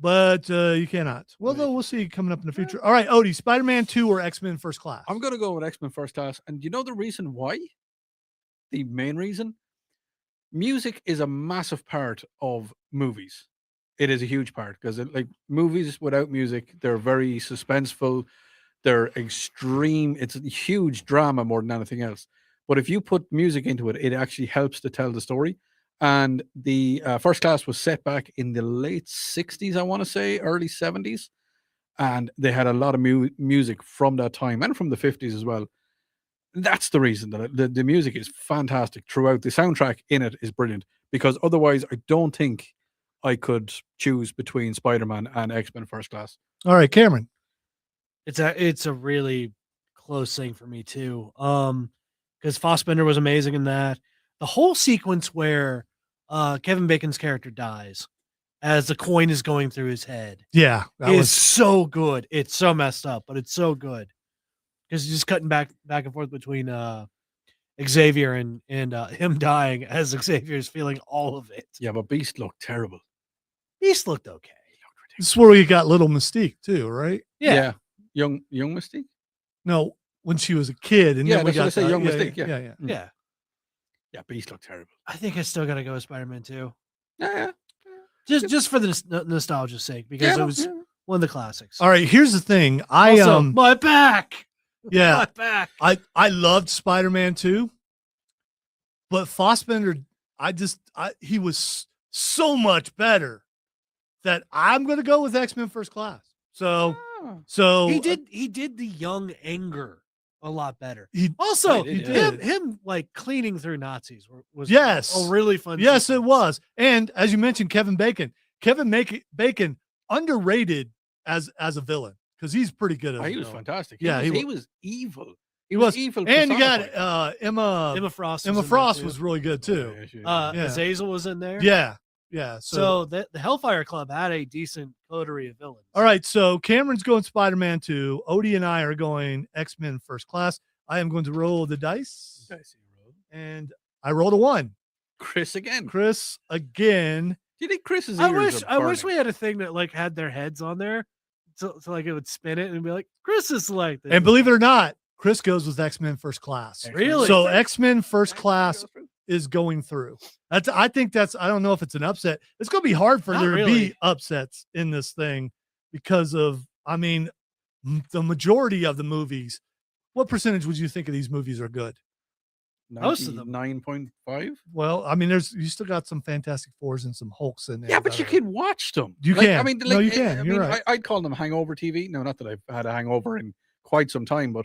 But you cannot. Well, though, we'll see coming up in the future. All right, Odie, Spider-Man 2 or X-Men First Class? I'm gonna go with X-Men First Class, and you know the reason why? The main reason? Music is a massive part of movies. It is a huge part because, like, movies without music, they're very suspenseful. They're extreme. It's a huge drama more than anything else. But if you put music into it, it actually helps to tell the story. And the First Class was set back in the late 60s, I want to say, early 70s. And they had a lot of music from that time and from the 50s as well. That's the reason that the music is fantastic throughout. The soundtrack in it is brilliant, because otherwise I don't think I could choose between Spider-Man and X-Men First Class. All right, Cameron. It's a really close thing for me too. Because Fassbender was amazing in that. The whole sequence where Kevin Bacon's character dies as the coin is going through his head. Yeah, that is was so good. It's so messed up, but it's so good. Because he's just cutting back and forth between Xavier and him dying as Xavier's feeling all of it. Yeah, but Beast looked terrible. Beast looked okay. this is where we got Little Mystique too, right? Yeah. Young Mystique. No, when she was a kid, and Yeah, then we that's what got I say, Young yeah, Mystique, Yeah, yeah. yeah. Yeah. Beast looked terrible. I think I still got to go with Spider-Man 2. Yeah. Just for the nostalgia's sake, because it was one of the classics. All right, here's the thing. Also, my back. Yeah, My back. I loved Spider-Man 2, but Fassbender, he was so much better that I'm going to go with X-Men First Class. So He did the young anger a lot better. He Also, he did. him like cleaning through Nazis was Yes. a really fun. Yes, sequence. it was. And as you mentioned, Kevin Bacon underrated as a villain, because he's pretty good at He was fantastic. Yeah, he he was evil. He was evil. And you personified. got Emma Frost. Emma was in Frost there, was too. really good too. Yeah. Azazel was in there. Yeah. So the Hellfire Club had a decent coterie of villains. All right, so Cameron's going Spider-Man 2. Odie and I are going X-Men First Class. I am going to roll the dice, and I rolled a 1. Chris again. Chris again. Do you think Chris's I ears wish are we burning? had a thing that like had their heads on there, so like it would spin it and be like, Chris is like this. And believe it or not, Chris goes with X-Men First Class. Really? So X-Men First Class is going through. I don't know if it's an upset. It's going to be hard for Not there to really. be upsets in this thing because of, the majority of the movies. What percentage would you think of these movies are good? Most of them. 9.5. Well, you still got some Fantastic Fours and some Hulks in there. Yeah, but that you are- can watch them. You Like, can. I mean, No, like, you can. You're right. I'd call them hangover TV. No, not that I've had a hangover in quite some time, but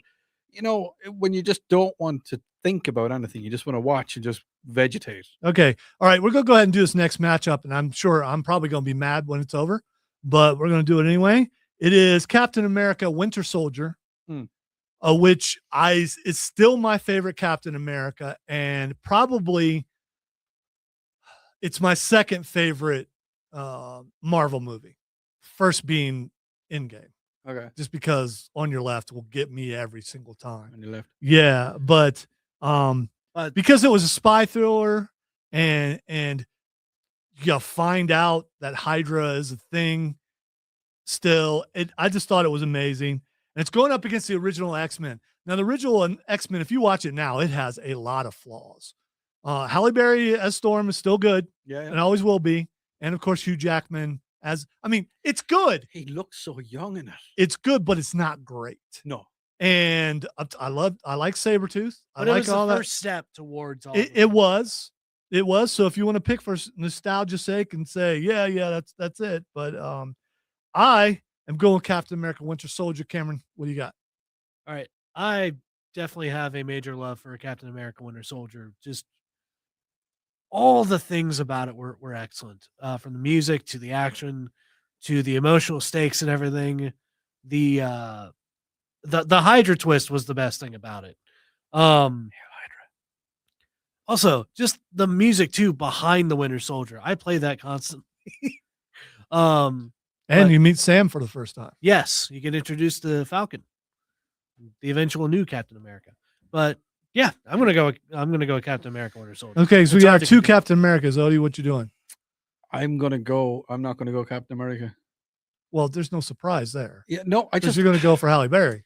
when you just don't want to think about anything, you just want to watch and just vegetate. Okay. All right. We're going to go ahead and do this next matchup, and I'm sure I'm probably going to be mad when it's over, but we're going to do it anyway. It is Captain America Winter Soldier, which is still my favorite Captain America, and probably it's my second favorite Marvel movie, first being Endgame, Okay. just because On Your Left will get me every single time. On your left. Yeah, but because it was a spy thriller and you find out that Hydra is a thing still, I just thought it was amazing. And it's going up against the original X-Men. Now, the original X-Men, if you watch it now, it has a lot of flaws. Halle Berry as Storm is still good Yeah. and always will be. and of course Hugh Jackman as. I mean, it's good. He looks so young in it. It's good, but it's not great. No. And I like Sabretooth. But I it like was the all that. first step towards all. It was. It was. So if you want to pick for nostalgia's sake and say, yeah, that's it. But I am going Captain America Winter Soldier. Cameron, what do you got? All right. I definitely have a major love for Captain America Winter Soldier. Just all the things about it were excellent. From the music to the action to the emotional stakes and everything. The Hydra twist was the best thing about it. Also, just the music too behind the Winter Soldier. I play that constantly. And But- you meet Sam for the first time. Yes, you get introduced to Falcon, the eventual new Captain America. But yeah, I'm gonna go with Captain America Winter Soldier. Okay, so we It's hard got to two compare. Captain Americas. Odie, what you doing? I'm not gonna go Captain America. Well, there's no surprise there. Yeah, no, I Because just you're going to go for Halle Berry.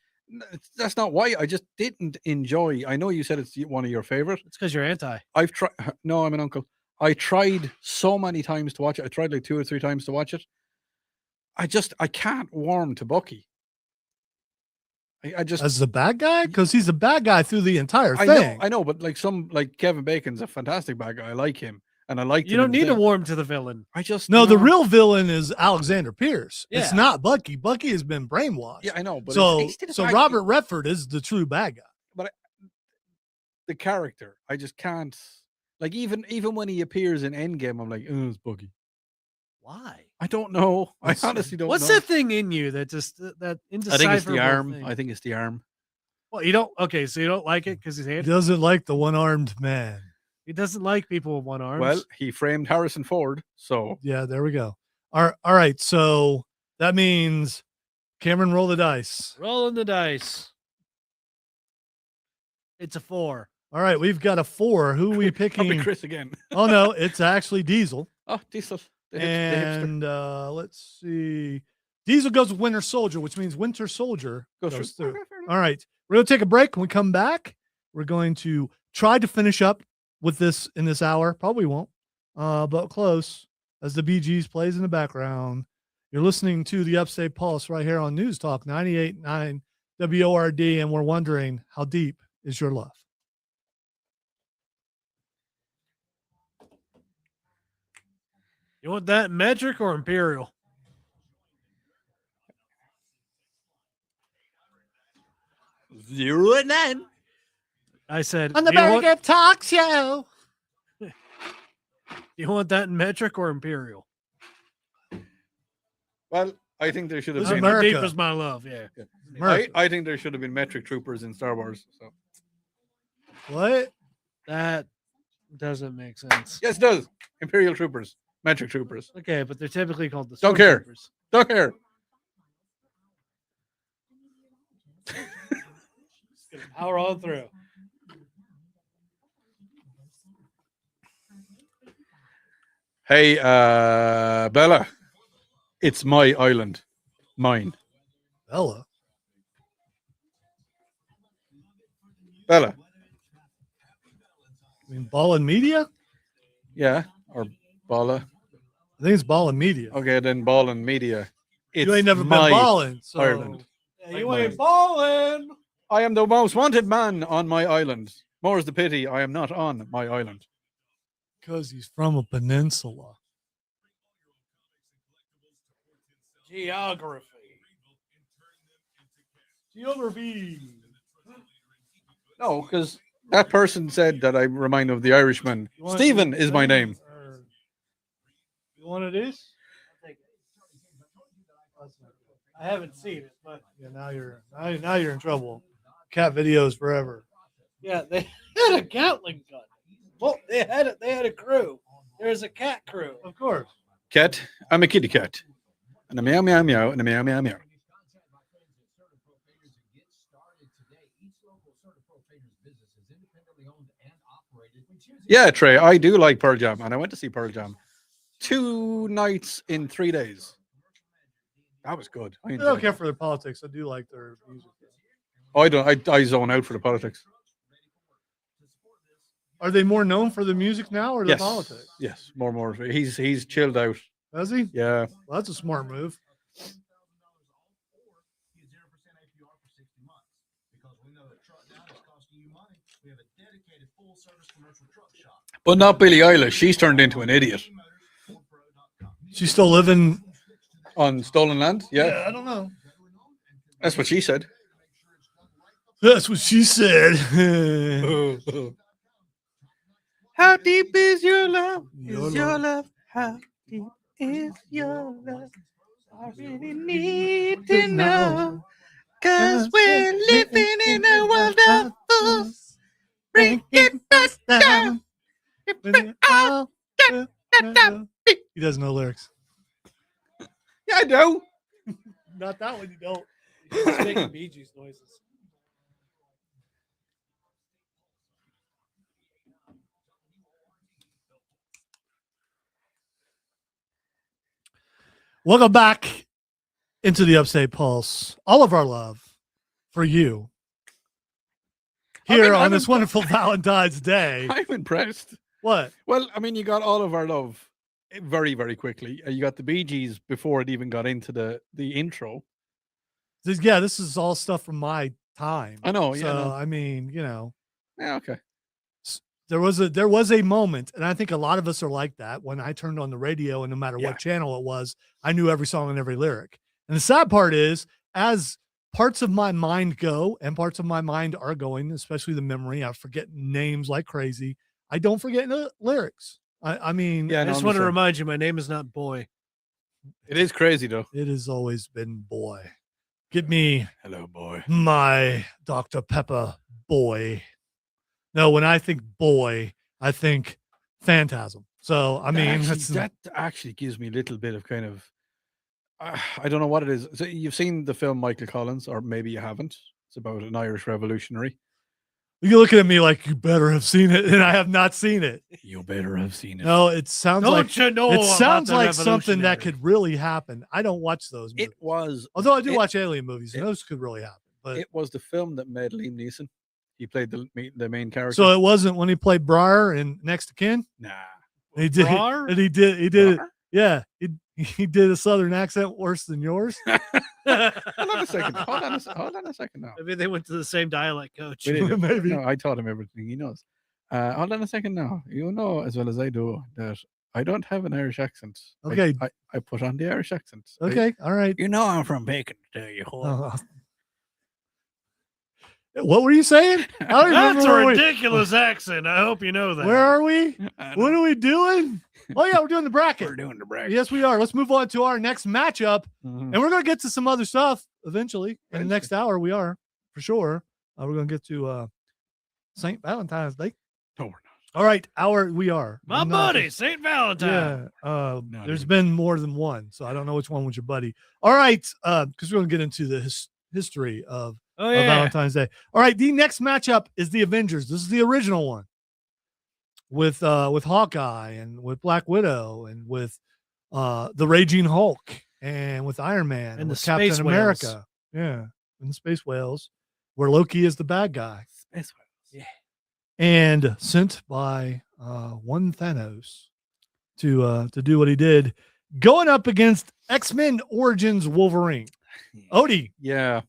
that's not why. I just didn't enjoy. I know you said it's one of your favorite. It's because you're anti. I've tried. No, I'm an uncle. I tried so many times to watch it. I tried like 2 or 3 times to watch it. I can't warm to Bucky. I just As the bad guy? Because he's a bad guy through the entire I thing. know, but like Kevin Bacon's a fantastic bad guy. I like him, and I like. You don't need to warm to the villain. I just No, the real villain is Alexander Pierce. It's Yeah. not Bucky. Bucky has been brainwashed. Yeah, I know, but so he's still a so bad- Robert Redford is the true bad guy. the character, I just can't. Like even when he appears in Endgame, I'm like, oh, it's Bucky. Why? I don't know. I What's- honestly don't What's know. that thing in you that just that I indecipherable think it's the arm. thing? I think it's the arm. Well, you don't. Okay, so you don't like it because he's He anti. doesn't like the one-armed man. He doesn't like people with one arm. Well, he framed Harrison Ford, so Yeah, there we go. All right. So that means Cameron, roll the dice. rolling the dice. It's a 4. All right, we've got a 4. Who are we probably picking? Chris again. Oh no, it's actually Diesel. Oh, Diesel. The hipster. And let's see. Diesel goes with Winter Soldier, which means Winter Soldier Goes goes through. through. Okay, fair enough. All right. We're going to take a break. When we come back, we're going to try to finish up with this in this hour. Probably won't, but close as the Bee Gees plays in the background. You're listening to the Upstate Pulse right here on News Talk 98.9 WORD, and we're wondering, how deep is your love? You want that metric or imperial? Zero and 9. I said. On the "Do you want- Burger Talk Show. you want that in metric or imperial? Well, I think there should have This is been. How America. deep is my love? Yeah. I think there should have been metric troopers in Star Wars. So What? That doesn't make sense. yes, it does. Imperial troopers, metric troopers. Okay, but they're typically called the Don't care. stormtroopers. Don't care. Power on through. Hey, Bella, it's my island, mine. Bella. Bella, I mean, Ball and Media? yeah, or Balla. I think it's Ball and Media. Okay, then Ball and Media. It's You ain't never my been balling. So Ireland. Yeah, you ain't balling. I am the most wanted man on my island. More's the pity, I am not on my island. because he's from a peninsula. Geography. No, because that person said that I remind of the Irishman. You want- Stephen is my name. Or- You want of these? I haven't seen it, but Yeah, now you're in trouble. Cat videos forever. yeah, they had a Gatling gun. Well, they had a crew. There's a cat crew. Of course. Cat, I'm a kitty cat. And a meow meow meow and a meow meow meow. Yeah, Trey, I do like Pearl Jam, and I went to see Pearl Jam 2 nights in 3 days. That was good. I I enjoyed don't it. care for their politics. I do like their music. I don't. I zone out for the politics. Are they more known for the music now or the Yes, politics? yes, more. He's chilled out. Does he? Yeah, Well, that's a smart move. $10,000 or get 0% APR for 60 months. Because we know that truck down is costing you money. We have a dedicated full service commercial truck shop. but not Billie Eilish. She's turned into an idiot She's still living. on stolen land. Yeah, I don't know. that's what she said. That's what she said. How deep is your love? Your love. love? How deep is your love? I really need to know. 'Cause we're living in a world of fools. Bring it us down. He doesn't know lyrics. Yeah, I do. Not that one. You don't. He's making Bee Gees noises. Welcome back into the Upstate Pulse. All of our love for you here on this wonderful Valentine's Day. I'm impressed. What? Well, I mean, you got all of our love very, very quickly. You got the Bee Gees before it even got into the intro. This is all stuff from my time. I know. So Yeah. No. I mean, Yeah. Okay. there was a moment, and I think a lot of us are like that. When I turned on the radio, and no matter Yeah. what channel it was, I knew every song and every lyric. And the sad part is, as parts of my mind go, and parts of my mind are going, especially the memory, I forget names like crazy. I don't forget the lyrics. I mean, Yeah. I no, just I'm want to the same. remind you, my name is not Boy. It is crazy though. it has always been boy. Give me Hello, boy. my Dr. Pepper boy. No, when I think boy, I think Phantasm. So I mean, that actually gives me a little bit of kind of I don't know what it is. So you've seen the film Michael Collins, or maybe you haven't. It's about an Irish revolutionary. you're looking at me like you better have seen it, and I have not seen it. You better have seen it. No, it sounds Don't like you know? it about sounds the like something that revolutionary? could really happen. I don't watch those movies. It was. Although I do it- watch alien movies, and it- those could really happen. But It was the film that made Liam Neeson. He played the main character. so it wasn't when he played Briar in Next to Kin. nah. He did, Briar? and he did it. Briar? Yeah, he did a Southern accent worse than yours. Hold on a second. Hold on a second now. Maybe they went to the same dialect coach. We didn't. Maybe. No, I taught him everything he knows. Hold on a second now. You know as well as I do that I don't have an Irish accent. Okay. I put on the Irish accent. Okay, all right. You know I'm from Bacon, tell you what. What were you saying? I don't remember That's a where we- ridiculous accent. I hope you know that. Where are we? I What don't- are we doing? Oh yeah, we're doing the bracket. We're doing the bracket. Yes, we are. Let's move on to our next matchup, Mhm. and we're gonna get to some other stuff eventually. In the next hour, we are for sure. We're gonna get to St. Valentine's Day. No, we're not. All right, we are. My I'm not- buddy, St. Valentine. Yeah. Not There's even. been more than one, so I don't know which one was your buddy. All right, because we're gonna get into the history of Oh, of yeah. Valentine's Day. All right, the next matchup is the Avengers. This is the original one with Hawkeye and with Black Widow and with the Raging Hulk and with Iron Man and And the with Captain space America. Yeah, and the Space Whales, where Loki is the bad guy Space Whales. and sent by one Thanos to do what he did, going up against X-Men Origins Wolverine. Odie, Yeah.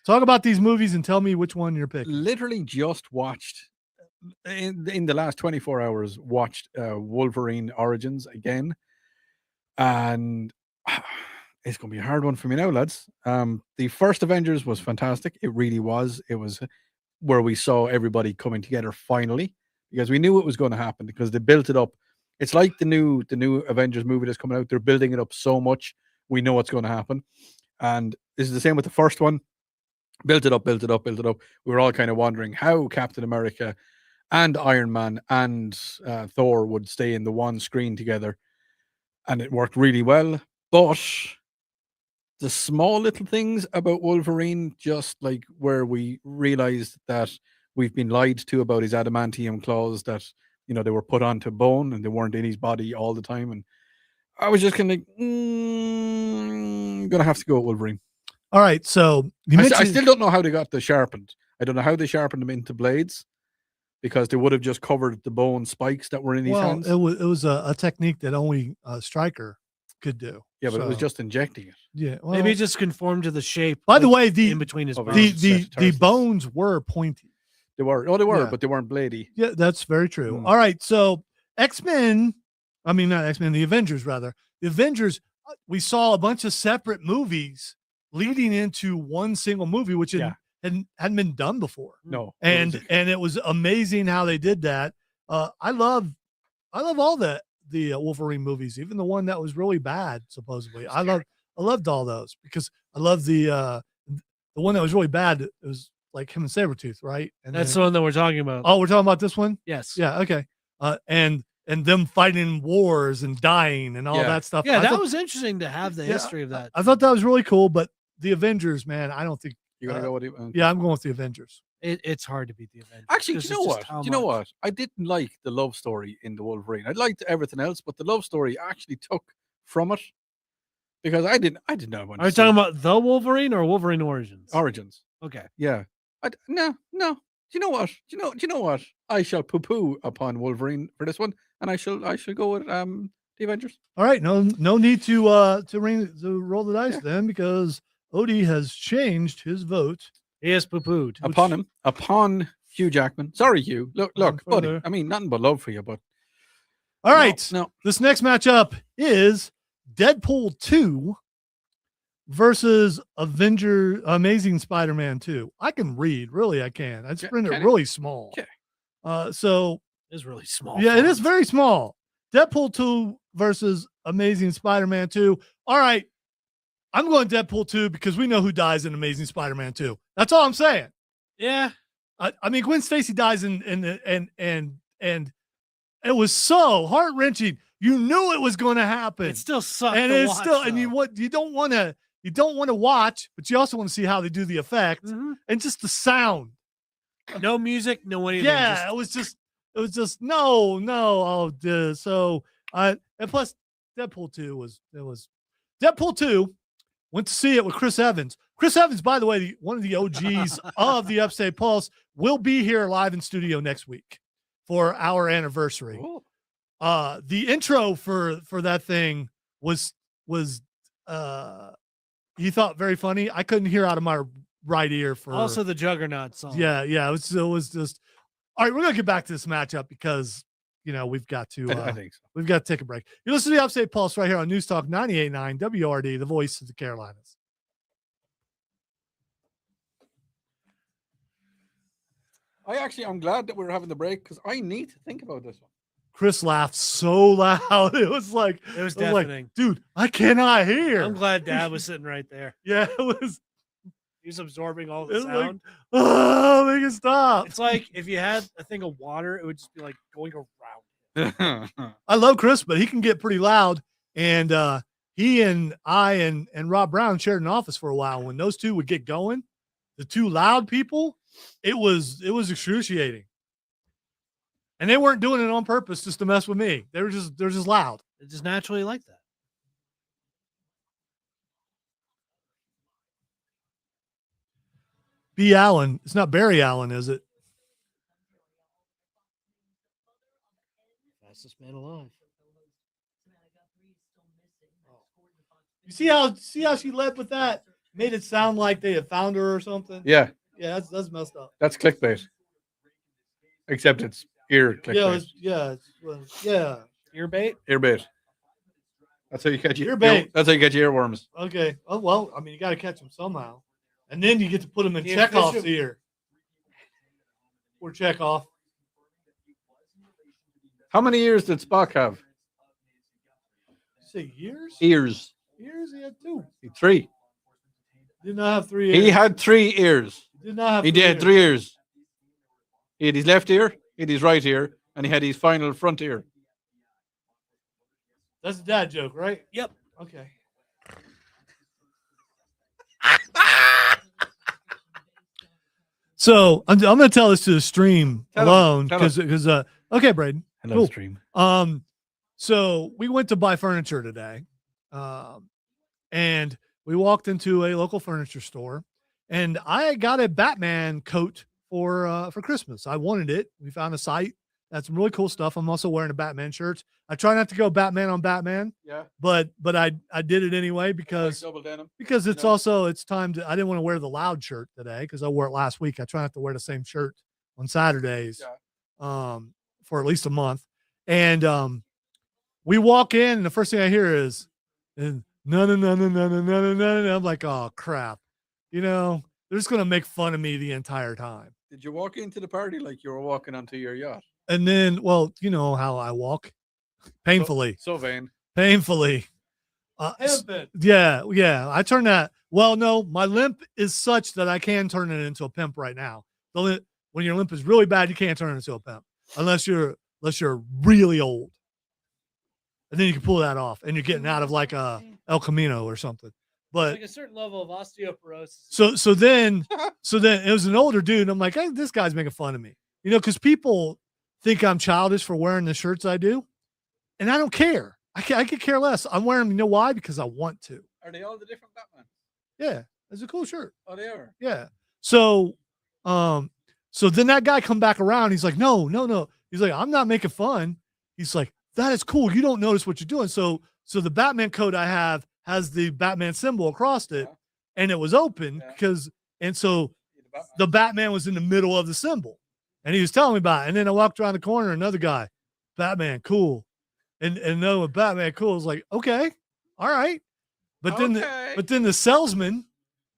talk about these movies and tell me which one you're picking. Literally just watched in the last 24 hours, watched Wolverine Origins again. And it's gonna be a hard one for me now, lads. The first Avengers was fantastic. It really was. It was where we saw everybody coming together finally, because we knew it was going to happen because they built it up. It's like the new Avengers movie that's coming out. They're building it up so much. We know what's going to happen. And this is the same with the first one. Built it up. We were all kind of wondering how Captain America and Iron Man and Thor would stay in the one screen together. And it worked really well. But the small little things about Wolverine, just like where we realized that we've been lied to about his adamantium claws, that, you know, they were put onto bone and they weren't in his body all the time. And I was just kind of like, gonna have to go with Wolverine. All right, so you I mentioned still don't know how they got the sharpened. I don't know how they sharpened them into blades. because they would have just covered the bone spikes that were in his Well, hands. it was a technique that only Stryker could do. Yeah, but it was So, just injecting it. yeah. Well, Maybe it just conformed to the shape. by the like, way, in between his of bones. his- the Sagittarius. bones were pointy. They were. Oh, they were, Yeah. but they weren't bladey. Yeah, that's very true. Mm. All right, so X-Men, I mean not X-Men, the Avengers rather. The Avengers, we saw a bunch of separate movies leading into one single movie, which Yeah. hadn't been done before. No. And it was amazing how they did that. I love all the Wolverine movies, even the one that was really bad supposedly. I loved all those because I love the one that was really bad. It was like him and Sabretooth, right? And That's then- the one that we're talking about. oh, we're talking about this one. Yes. Yeah. Okay. And them fighting wars and dying and all Yeah. that stuff. Yeah, I that thought, was interesting to have the Yeah, history of that. I thought that was really cool. But the Avengers, man, I don't think. You're gonna go with it. Yeah, I'm going with the Avengers. It's hard to beat the Avengers. Actually, do 'cause you know it's just what? how Do you know much- what? I didn't like the love story in the Wolverine. I liked everything else, but the love story actually took from it because I did not want Are you to talking about the Wolverine or Wolverine Origins? Origins. Okay. Yeah. No. Do you know what? Do you know what? I shall poo-poo upon Wolverine for this one, and I shall go with the Avengers. All right. No need to roll the dice then because Odie has changed his vote. He has poo-pooed. Upon Hugh Jackman. Sorry, Hugh. Look, buddy. further. I mean, nothing but love for you, but All right. no. This next matchup is Deadpool 2 versus Amazing Spider-Man 2. I can read, really, I can. I just Ca- printed can it you? really small. Okay. So It's really small. yeah, it is font. very small. Deadpool 2 versus Amazing Spider-Man 2. All right. I'm going Deadpool 2 because we know who dies in Amazing Spider-Man 2. That's all I'm saying. Yeah. I mean, Gwen Stacy dies and it was so heart-wrenching. You knew it was going to happen. It still sucks. And to it's watch, still, and though. you don't want to watch, but you also want to see how they do the effect Mhm. and just the sound. No music, no anything. Yeah, it was just no. So and plus Deadpool 2 was Deadpool 2. Went to see it with Chris Evans. Chris Evans, by the way, one of the OGs of the Upstate Pulse, will be here live in studio next week for our anniversary. Cool. The intro for that thing was he thought very funny. I couldn't hear out of my right ear for Also the Juggernaut song. yeah. It was just all right. We're gonna get back to this matchup because we've got to I think so. we've got to take a break. You listen to the Upstate Pulse right here on News Talk 98.9 WRD, the voice of the Carolinas. I'm glad that we're having the break because I need to think about this one. Chris laughed so loud. It was like, It was I was like, deafening. dude, I cannot hear. I'm glad Dad was sitting right there. Yeah, it was. He was absorbing all It the was like- sound. Oh, make it stop. It's like if you had a thing of water, it would just be like going around. I love Chris, but he can get pretty loud. And he and I and Rob Brown shared an office for a while. When those two would get going, the two loud people, it was excruciating. And they weren't doing it on purpose just to mess with me. They're just loud. It's just naturally like that. B. Allen. It's not Barry Allen, is it? Fastest man alive. You see how she led with that? Made it sound like they had found her or something. Yeah, Yeah, that's messed up. that's clickbait. Except it's ear clickbait. Yeah. Ear bait. Earbait. That's how you catch your Earbait. That's how you catch your earworms. Okay. Oh well, I mean, you got to catch them somehow, and then you get to put them in The Chekhov's official- ear. Or Chekhov. How many ears did Spock have? Say years? Ears. Years? He had two. 3. Did not have 3 ears. He had 3 ears. Did not have. He did 3 ears. He had his left ear, he had his right ear, and he had his final front ear. That's a dad joke, right? Yep. Okay. So I'm going to tell this to the stream Tell 'em, alone tell 'em. because okay, Braden. Hello, Cool. stream. So we went to buy furniture today, and we walked into a local furniture store, and I got a Batman coat for Christmas. I wanted it. We found a site that's some really cool stuff. I'm also wearing a Batman shirt. I try not to go Batman on Batman, Yeah. but I did it anyway Like because double denim. it's No. also it's time to. I didn't want to wear the loud shirt today because I wore it last week. I try not to wear the same shirt on Saturdays, for at least a month. And we walk in, and the first thing I hear is, "No, no, no, no, no, no, no, no, no." I'm like, "Oh crap!" They're just gonna make fun of me the entire time. Did you walk into the party like you were walking onto your yacht? And then, well, you know how I walk, painfully, So vain. painfully. Yeah. I turn that. Well, no, my limp is such that I can turn it into a pimp right now. When your limp is really bad, you can't turn it into a pimp unless you're really old, and then you can pull that off, and you're getting out of like a El Camino or something. But like a certain level of osteoporosis. so then it was an older dude. And I'm like, hey, this guy's making fun of me, because people think I'm childish for wearing the shirts I do, and I don't care. I could care less. I'm wearing them. You know why? Because I want to. Are they all the different Batman? Yeah, it's a cool shirt. Oh, they are. Yeah. So then that guy come back around. He's like, no. He's like, I'm not making fun. He's like, that is cool. You don't notice what you're doing. So the Batman coat I have has the Batman symbol across it, and it was open so the Batman was in the middle of the symbol, and he was telling me about it. And then I walked around the corner, another guy, Batman, cool. And no, Batman, cool. I was like, okay, all right. But then the salesman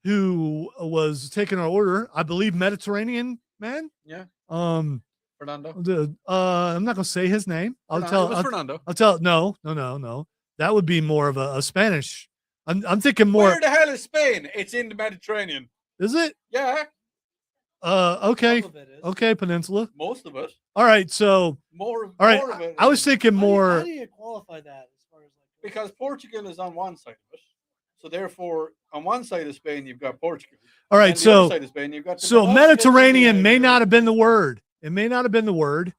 who was taking our order, I believe Mediterranean man. Yeah. Fernando. I'm not gonna say his name. Fernando. I'll tell. No. That would be more of a Spanish. I'm thinking more. Where the hell is Spain? It's in the Mediterranean. Is it? Yeah. Okay. Some of it is. Okay, Peninsula. Most of it. All right. So. More All right. of it. I was thinking more. How do you qualify that as far as because Portugal is on one side of it. So therefore, on one side of Spain, you've got Portugal. All right. And So. the other side of Spain, you've got the Mediterranean may not have been the word. It may not have been the word.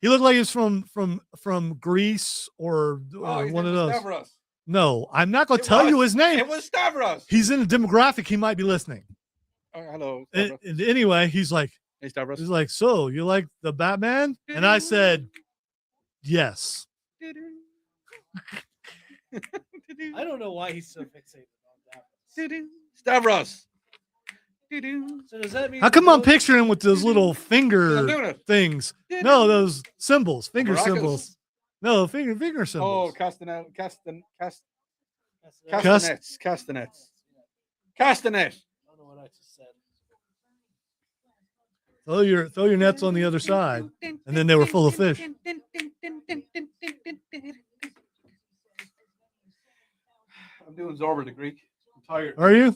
He looked like he was from Greece or one of those. Stavros. No, I'm not going to tell you his name. It was Stavros. He's in the demographic. He might be listening. Hello. Anyway, he's like, Hey, Stavros. he's like, so you like the Batman? And I said, yes. I don't know why he's so fixated on that. Stavros. So does that mean How come I'm picturing him with those little finger things? No, those symbols, finger Maracas. symbols. No, finger Oh, symbols. castanets. I Castanet. don't know what I just said. Throw your nets on the other side, and then they were full of fish. I'm doing Zorba the Greek. I'm tired. Are you?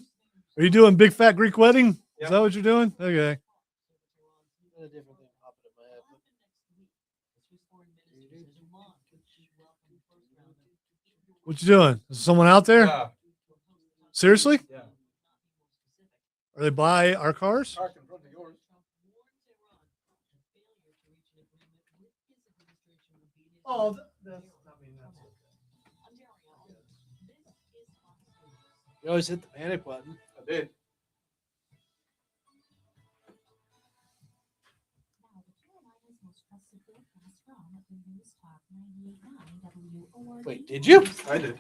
Are you doing big fat Greek wedding? Is that what you're doing? Okay. A different thing popped in my head. What you doing? Is someone out there? Yeah. Seriously? Yeah. Are they by our cars? Park in front of yours. Oh, You always hit the panic button. I did. Wait, did you? I did.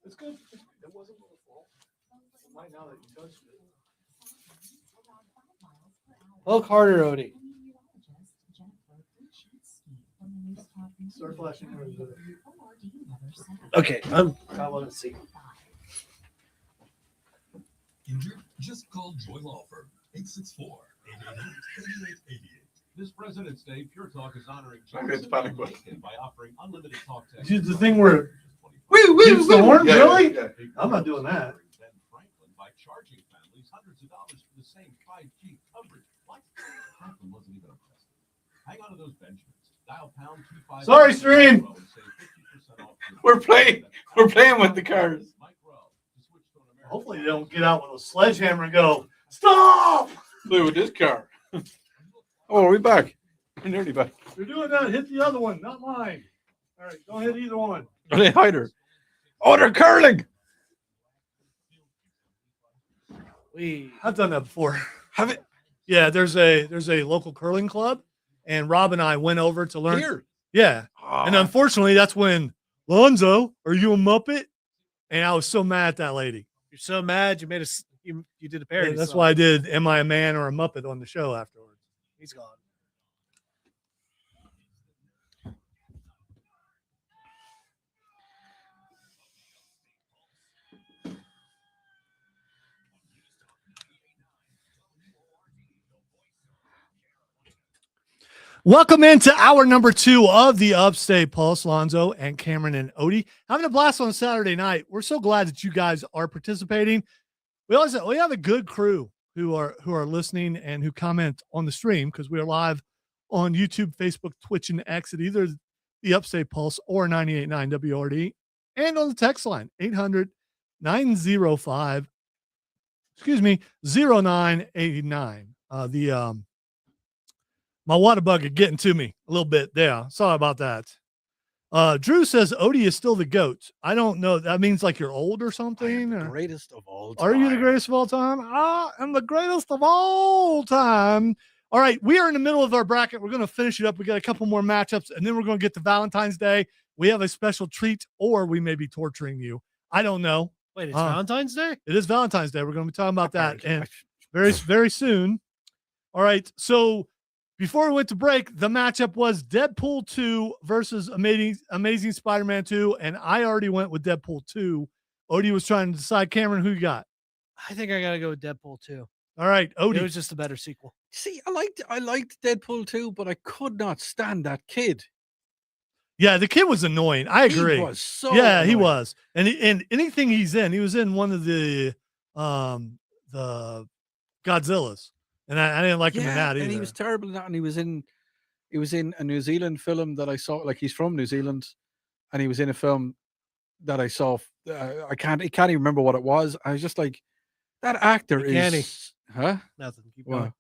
it's good. It wasn't my fault. Right now that you touched it. Look harder, Odie. Start flashing yours. Okay, I want to see. Injured? Just call Joy Law Firm, 864-888-8888. This President's Day, Pure Talk is honoring It's panic button. by offering unlimited talk text. Is the thing where Woo, Keeps the horn? Yeah, Really? yeah. I'm not doing that. Ben Franklin by charging families hundreds of dollars for the same 5G coverage. What? Franklin wasn't even impressed. Hang on to those Benjamins. Dial pound 25. Sorry, stream. and save 50% off your- We're playing with the cars. Mike Rowe to switch to an American Hopefully they don't get out with a sledgehammer and go, stop! Play with this car. Oh, are we back? We're nearly back. If you're doing that, hit the other one, not mine. All right, don't hit either one. Are they hider? Oh, they're curling. I've done that before. Have it Yeah, there's a local curling club, and Rob and I went over to learn. here. Yeah, and Ah, unfortunately, that's when Lonzo, are you a Muppet? And I was so mad at that lady. You're so mad you made us. You did a parody. And that's song. why I did "Am I a Man or a Muppet" on the show afterwards. He's gone. Welcome into hour number 2 of the Upstate Pulse. Lonzo and Cameron and Odie having a blast on Saturday night. We're so glad that you guys are participating. We have a good crew who are listening and who comment on the stream because we are live on YouTube, Facebook, Twitch, and X at either the Upstate Pulse or 98.9 WRD, and on the text line 800-905 0989. My water bug is getting to me a little bit there. Sorry about that. Drew says Odie is still the GOAT. I don't know. That means like you're old or I something. am the or- greatest of all time. Are you the greatest of all time? I am the greatest of all time. All right. We are in the middle of our bracket. We're going to finish it up. We got a couple more matchups, and then we're going to get to Valentine's Day. We have a special treat, or we may be torturing you. I don't know. Wait, it's Valentine's Day? It is Valentine's Day. We're going to be talking about that and very, very soon. All right. So before we went to break, the matchup was Deadpool 2 versus Amazing Spider-Man 2, and I already went with Deadpool 2. Odie was trying to decide. Cameron, who you got? I think I got to go with Deadpool 2. All right, Odie. It was just a better sequel. See, I liked Deadpool 2, but I could not stand that kid. Yeah, the kid was annoying. I agree. He was so yeah, he annoying. was. And anything he's in, he was in one of the Godzillas. And I didn't like him in that either. And he was terrible in that. And he was in a New Zealand film that I saw. Like, he's from New Zealand, and he was in a film that I saw. I can't even remember what it was. I was just like, that actor is, huh? Nothing. Keep What? going.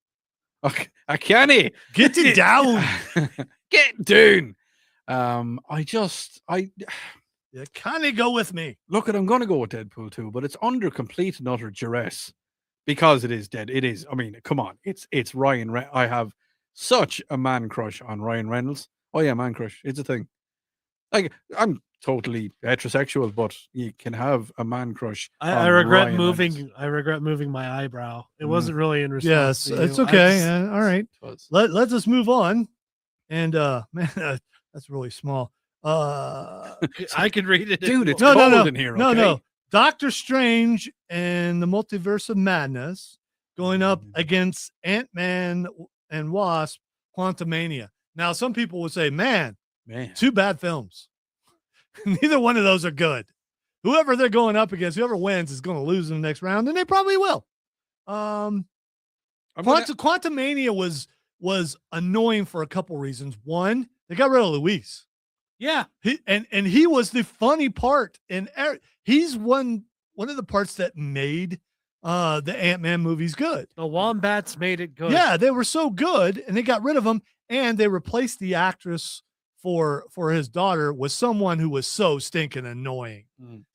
Okay, I can't. Get it down. Get down. You kind of go with me. Look, I'm going to go with Deadpool 2, but it's under complete and utter duress because it is dead. It is. I mean, come on. It's Ryan. I have such a man crush on Ryan Reynolds. Oh yeah, man crush. It's a thing. Like, I'm totally heterosexual, but you can have a man crush. I on regret Ryan moving. Reynolds. I regret moving my eyebrow. It Mm. wasn't really in response. Yes, to it's you. I okay. just- All right. It was. Let's just move on. And man, that's really small. I could read it. Dude, it's No, cold in here. Okay? No. Doctor Strange and the Multiverse of Madness going up against Ant-Man and Wasp, Quantumania. Now, some people would say, man, two bad films. Neither one of those are good. Whoever they're going up against, whoever wins is going to lose in the next round, and they probably will. Quantumania was annoying for a couple reasons. One, they got rid of Luis. Yeah. He was the funny part, and he's one of the parts that made the Ant-Man movies good. The Wombats made it good. Yeah, they were so good, and they got rid of him, and they replaced the actress for his daughter with someone who was so stinking annoying.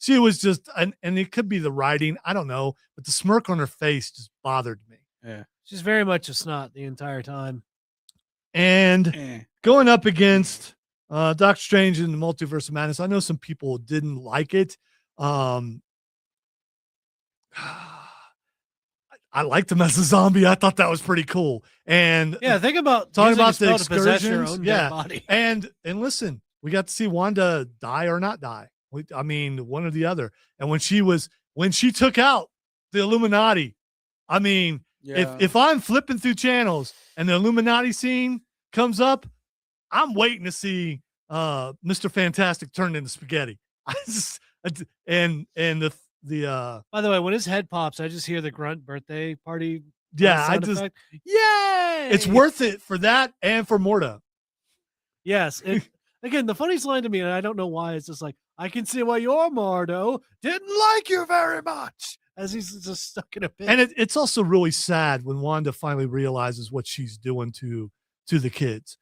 She was just, and it could be the writing, I don't know, but the smirk on her face just bothered me. Yeah, she's very much a snot the entire time. And going up against Doctor Strange and the Multiverse of Madness, I know some people didn't like it. I liked him as a zombie. I thought that was pretty cool. And yeah, think about talking using a about the spell to possess your excursions. own dead Yeah, body. and listen, we got to see Wanda die or not die. I mean, one or the other. And when she took out the Illuminati, I mean, if I'm flipping through channels and the Illuminati scene comes up, I'm waiting to see Mr. Fantastic turned into spaghetti. And the By the way, when his head pops, I just hear the grunt birthday party. yeah, sound effect. yay! It's worth it for that and for Morta. Yes. Again, the funniest line to me, and I don't know why, it's just like, I can see why your Mardo didn't like you very much, as he's just stuck in a pit. And it's also really sad when Wanda finally realizes what she's doing to the kids.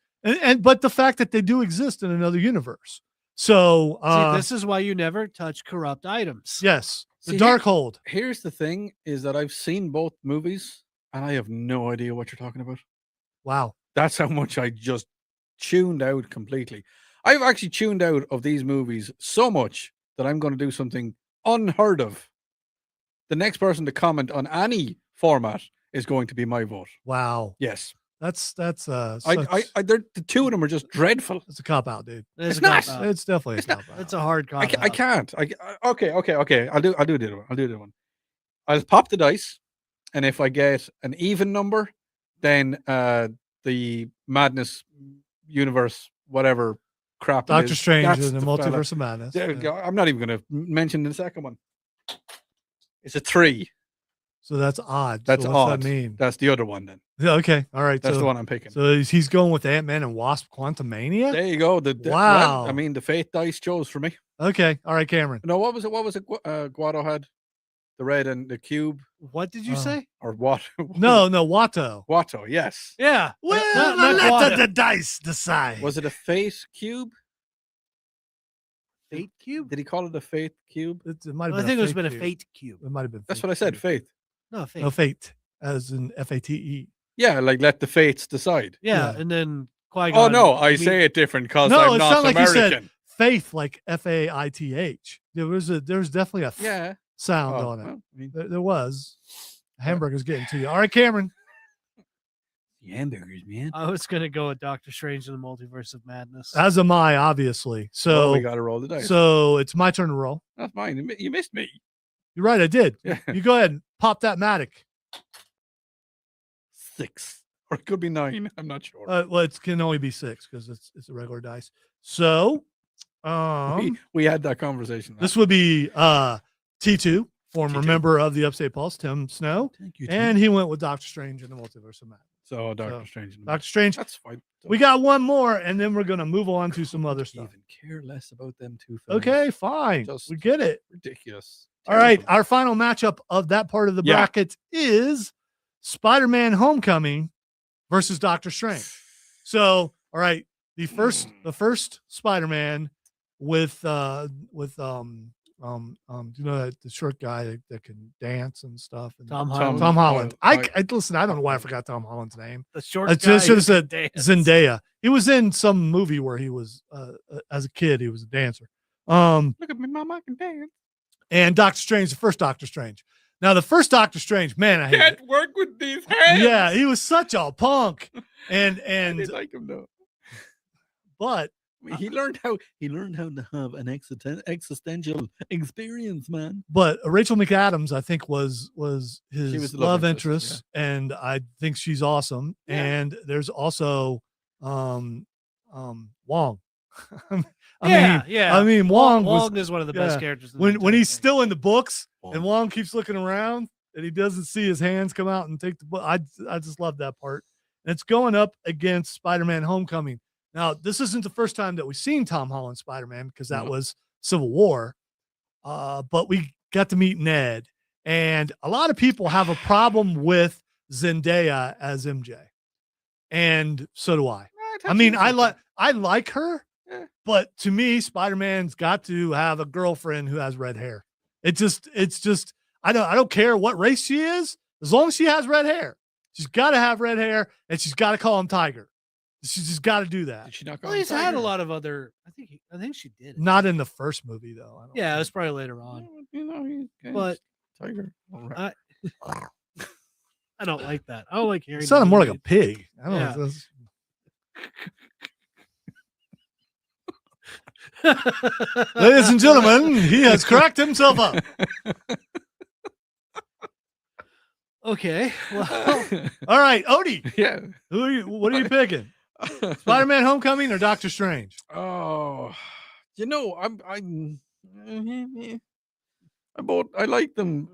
But the fact that they do exist in another universe. So see, this is why you never touch corrupt items. yes. The See, Darkhold. Here's the thing: is that I've seen both movies, and I have no idea what you're talking about. Wow. That's how much I just tuned out completely. I've actually tuned out of these movies so much that I'm going to do something unheard of. The next person to comment on any format is going to be my vote. Wow. Yes, That's the two of them are just dreadful. it's a cop out, dude. It's not. It's definitely It's a cop out. It's a hard cop. I can't. Okay. I'll do the other one. I'll do the one. I'll pop the dice, and if I get an even number, then the Madness universe, whatever crap. it Doctor is, Strange that's and the fella. Multiverse of Madness. There we Yeah. go. I'm not even going to mention the second one. It's a 3. So that's odd. That's so what's odd. that mean? That's the other one then. Yeah, okay. All right. That's so, the one I'm picking. So he's going with Ant-Man and Wasp Quantumania? There you go. Well, Wow. I mean, the fate dice chose for me. Okay. All right, Cameron. No, what was it? Guado had the red and the cube, What did you Oh. say? or what? No, Watto. Watto. Yes. Yeah. Well, not let Watto. the dice decide. Was it a fate cube? Fate cube? Did he call it a fate cube? It might have I been think a it's fake been a cube. fate cube. It might have been. That's fake what I said. cube. Fate. No, fate. No, fate, as in F-A-T-E. Yeah, like let the fates decide. Yeah, Yeah. and then Qui-Gon. Oh no, I mean- say it different because No, I'm it not sounded like you American. said faith, like F-A-I-T-H. There was definitely a Yeah. sound Oh, on it. well, I mean, There was. Hamburger's getting to you. All right, Cameron. The hamburgers, man. I was gonna go with Doctor Strange and the Multiverse of Madness. As am I, obviously. well, So, we got to roll the dice. so it's my turn to roll. That's mine. You missed me. You're right. I did. Yeah. You go ahead and pop that Matic. 6, or it could be 9. I'm not sure. Well, it can only be 6 because it's a regular dice. So, we had that conversation. this would be T2, former T2. member of the Upstate Pulse, Tim Snow, Thank you. and he went with Doctor Strange and the Multiverse of Madness. so Doctor so, Strange. and- Doctor Strange. That's fine. We got one more, and then we're gonna move on to some other stuff. Even care less about them two films. Okay, fine. Just- We get it. Ridiculous. All right. Terrible. Our final matchup of that part of the Yeah. bracket is Spider-Man Homecoming versus Doctor Strange. So, all right, the first Spider-Man with you know that the short guy that can dance and stuff. And Tom Holland. Tom Holland. Holland. I listen. I don't know why I forgot Tom Holland's name. The short I guy should have who said can dance. Zendaya. He was in some movie where he was as a kid. He was a dancer. Look at me, mama, I can dance. And Doctor Strange, the first Doctor Strange. Now, the first Doctor Strange, man, I hate it. Can't work with these hands. Yeah, he was such a punk. I And did like him though. but I mean, he learned how to have an existential experience, man. Rachel McAdams, I think, was his was the love interest, and I think she's awesome. Yeah. And there's also Wong. Yeah. I mean, Wong was Wong is one of the best yeah. characters. In the when entire he's thing. still in the books Wong. and Wong keeps looking around and he doesn't see his hands come out and take the book. I just love that part. And it's going up against Spider-Man Homecoming. Now, this isn't the first time that we've seen Tom Holland Spider-Man because that No. was Civil War. But we got to meet Ned. And a lot of people have a problem with Zendaya as MJ. And so do I. I mean, I like her, Yeah. but to me, Spider-Man's got to have a girlfriend who has red hair. It's just I don't care what race she is, as long as she has red hair. She's got to have red hair, and she's got to call him Tiger. She's just got to do that. Did she not go? Well, on he's had a Tiger? lot of other. I think she did. it. Not in the first movie though. I don't Yeah, it think. was probably later on. Well, you know, he's But Tiger. All right. I don't like that. I don't like hearing. It sounded that more like a movie. pig. I don't Yeah. know. If that's- Ladies and gentlemen, he has cracked himself up. Okay. Well, All right, Odie, yeah. what are you picking? Spider-Man Homecoming or Doctor Strange? Oh, you know, I like them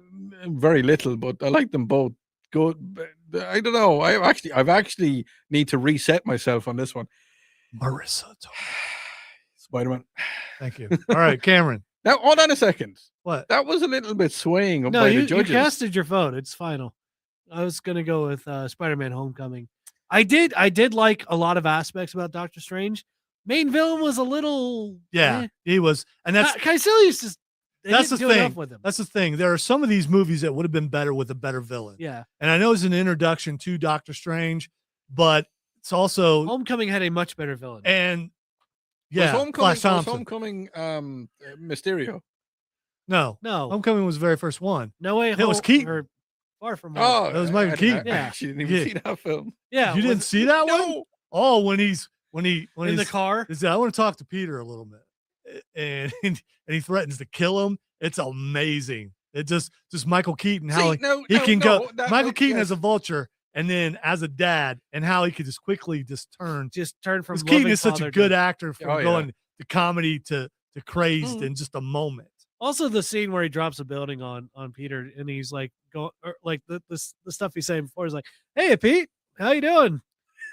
very little, but I like them both good. But I don't know. I've actually need to reset myself on this one. Marissa. Spider-Man. Thank you. All right, Cameron. Now, hold on a second. What? That was a little bit swaying no, by you the judges. casted your vote. It's final. I was gonna go with Spider-Man: Homecoming. I did like a lot of aspects about Doctor Strange. Main villain was a little Yeah, he was, and that's Caecilius just they That's didn't the do thing. enough with him. That's the thing. There are some of these movies that would have been better with a better villain. Yeah. And I know it's an introduction to Doctor Strange, but it's also Homecoming had a much better villain. and Was yeah, Homecoming, Flash Thompson. Homecoming Mysterio? No, No. Homecoming was the very first one. No Way It was Home. Keaton. Or Far From Home. Oh, That was Michael Keaton. I Yeah. actually didn't even Yeah. see that film. Yeah. You didn't with- see that one? No. Oh, when he in the car. He said, I want to talk to Peter a little bit. And he threatens to kill him. It's amazing. It just Michael Keaton, how See, no, he no, can no, go. that- Michael Keaton yes. as a vulture, and then as a dad, and how he could just quickly just turn. Just turned from Because Keaton loving is such a father good to- actor from Oh, yeah. going to comedy to crazed Mhm. in just a moment. Also, the scene where he drops a building on Peter, and he's like, like the stuff he's saying before is like, "Hey, Pete, how you doing?"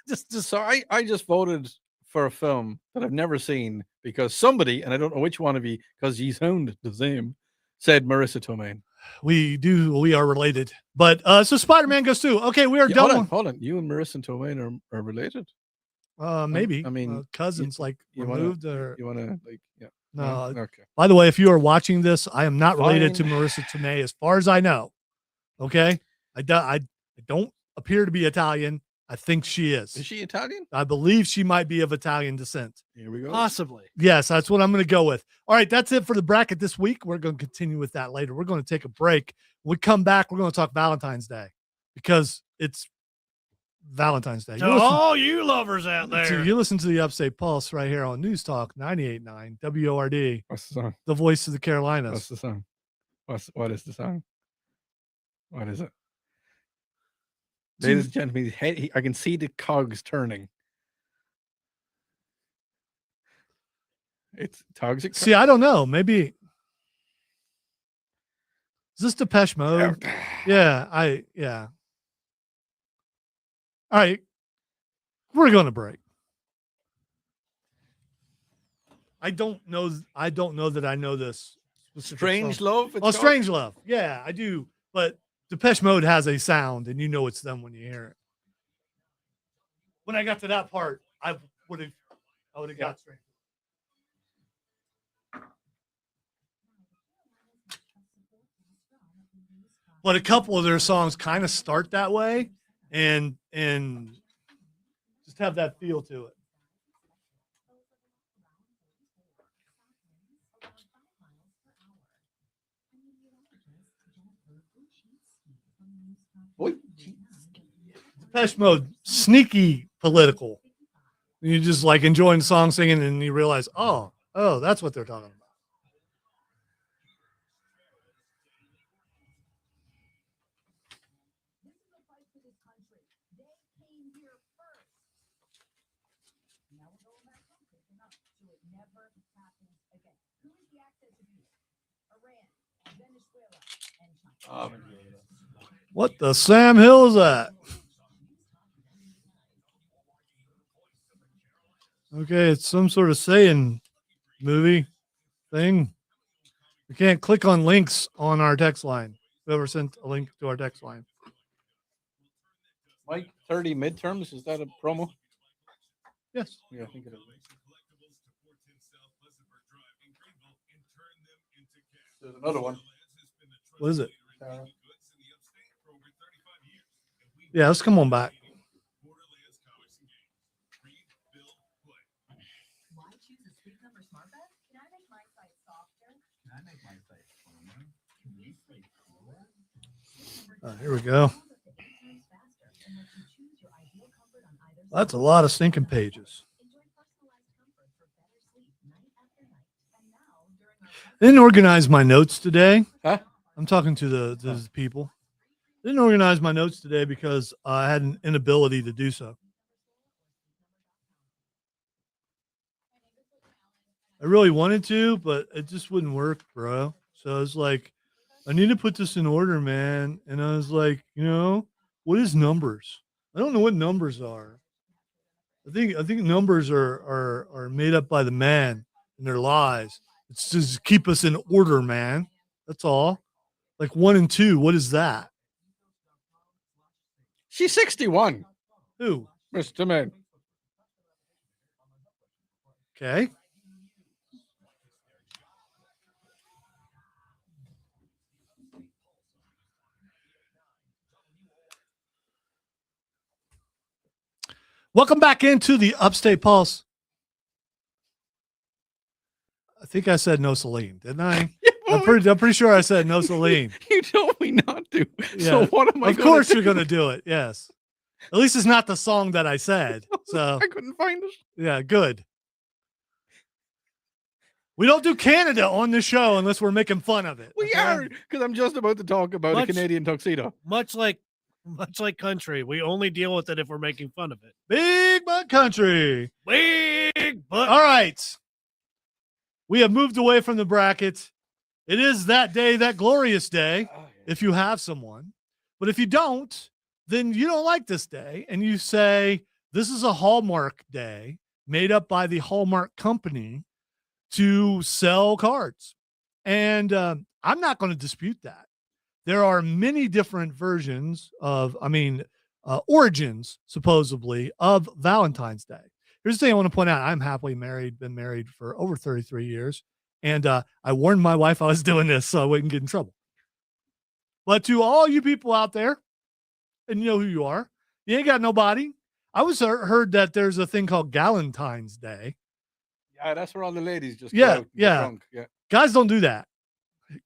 just So I just voted for a film that I've never seen because somebody, and I don't know which one of you, because you sound the same, said Marissa Tomei. We are related. But so Spider-Man goes through. Okay, we are Yeah, done. hold on. You and Marissa Tomei are related. Maybe. I mean, cousins like you wanna- removed or You want to like, yeah? no. Okay. By the way, if you are watching this, I am not related to Fine. Marissa Tomei as far as I know. Okay? I don't appear to be Italian. I think she is. Is she Italian? I believe she might be of Italian descent. Here we go. possibly. Yes, that's what I'm going to go with. All right, that's it for the bracket this week. We're going to continue with that later. We're going to take a break. When we come back, we're going to talk Valentine's Day because it's Valentine's Day. To all you lovers out there. You listen to the Upstate Pulse right here on News Talk 98.9 WORD, What's the song? the voice of the What's Carolinas. the song? What is the song? What is it? Ladies and gentlemen, his head, I can see the cogs turning. It's toxic. See, I don't know. Maybe is this Depeche Mode? Yeah, yeah. All right, we're going to break. I don't know that I know this specific Strange song. Love. it's Oh, called? Strange Love. Yeah, I do. But Depeche Mode has a sound, and you know it's them when you hear it. When I got to that part, I would have got Strange. But a couple of their songs kind of start that way, and just have that feel to it. Boy, Depeche Mode, sneaky political. You just like enjoying the song, singing, and you realize, oh, that's what they're talking about. What the Sam Hill is that? Okay, it's some sort of saying movie thing. We can't click on links on our text line. Whoever sent a link to our text line. Mike, 30 midterms. Is that a promo? Yes. Yeah, I think it is. There's another one. What is it? Yeah, let's come on back. Here we go. That's a lot of stinking pages. I didn't organize my notes today. Huh? I'm talking to the people. I didn't organize my notes today because I had an inability to do so. I really wanted to, but it just wouldn't work, bro. So I was like, I need to put this in order, man. And I was like, what is numbers? I don't know what numbers are. I think numbers are made up by the man and their lies. It's just keep us in order, man. That's all. Like 1 and 2, what is that? She's 61. Who? Mr. Man. Okay. Welcome back into the Upstate Pulse. I think I said no Celine, didn't I? I'm pretty sure I said no Celine. You told me not to. Yeah. So what am I? Of course you're going to do it. Yes. At least it's not the song that I said. So I couldn't find it. yeah, good. We don't do Canada on the show unless we're making fun of it. We okay? are, because I'm just about to talk about a Much- Canadian tuxedo. Much like country, we only deal with it if we're making fun of it. Big butt country. Big butt. All right. We have moved away from the bracket. It is that day, that glorious day, if you have someone. But if you don't, then you don't like this day. And you say, this is a Hallmark day made up by the Hallmark company to sell cards. And I'm not going to dispute that. There are many different versions of, origins, supposedly, of Valentine's Day. Here's the thing I want to point out. I'm happily married, been married for over 33 years. And I warned my wife I was doing this so I wouldn't get in trouble. But to all you people out there, and you know who you are, you ain't got nobody. I was heard that there's a thing called Galentine's Day. Yeah, that's where all the ladies just Yeah, go out and get yeah. drunk. Yeah. Guys don't do that.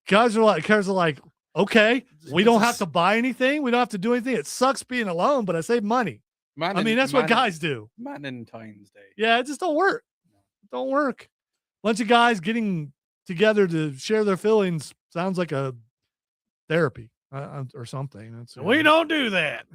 Guys are like, okay, we don't have to buy anything. We don't have to do anything. It sucks being alone, but I save money. That's what guys do. Valentine's Day. Yeah, it just don't work. Don't work. Bunch of guys getting together to share their feelings sounds like a therapy or something. That's, We don't do that.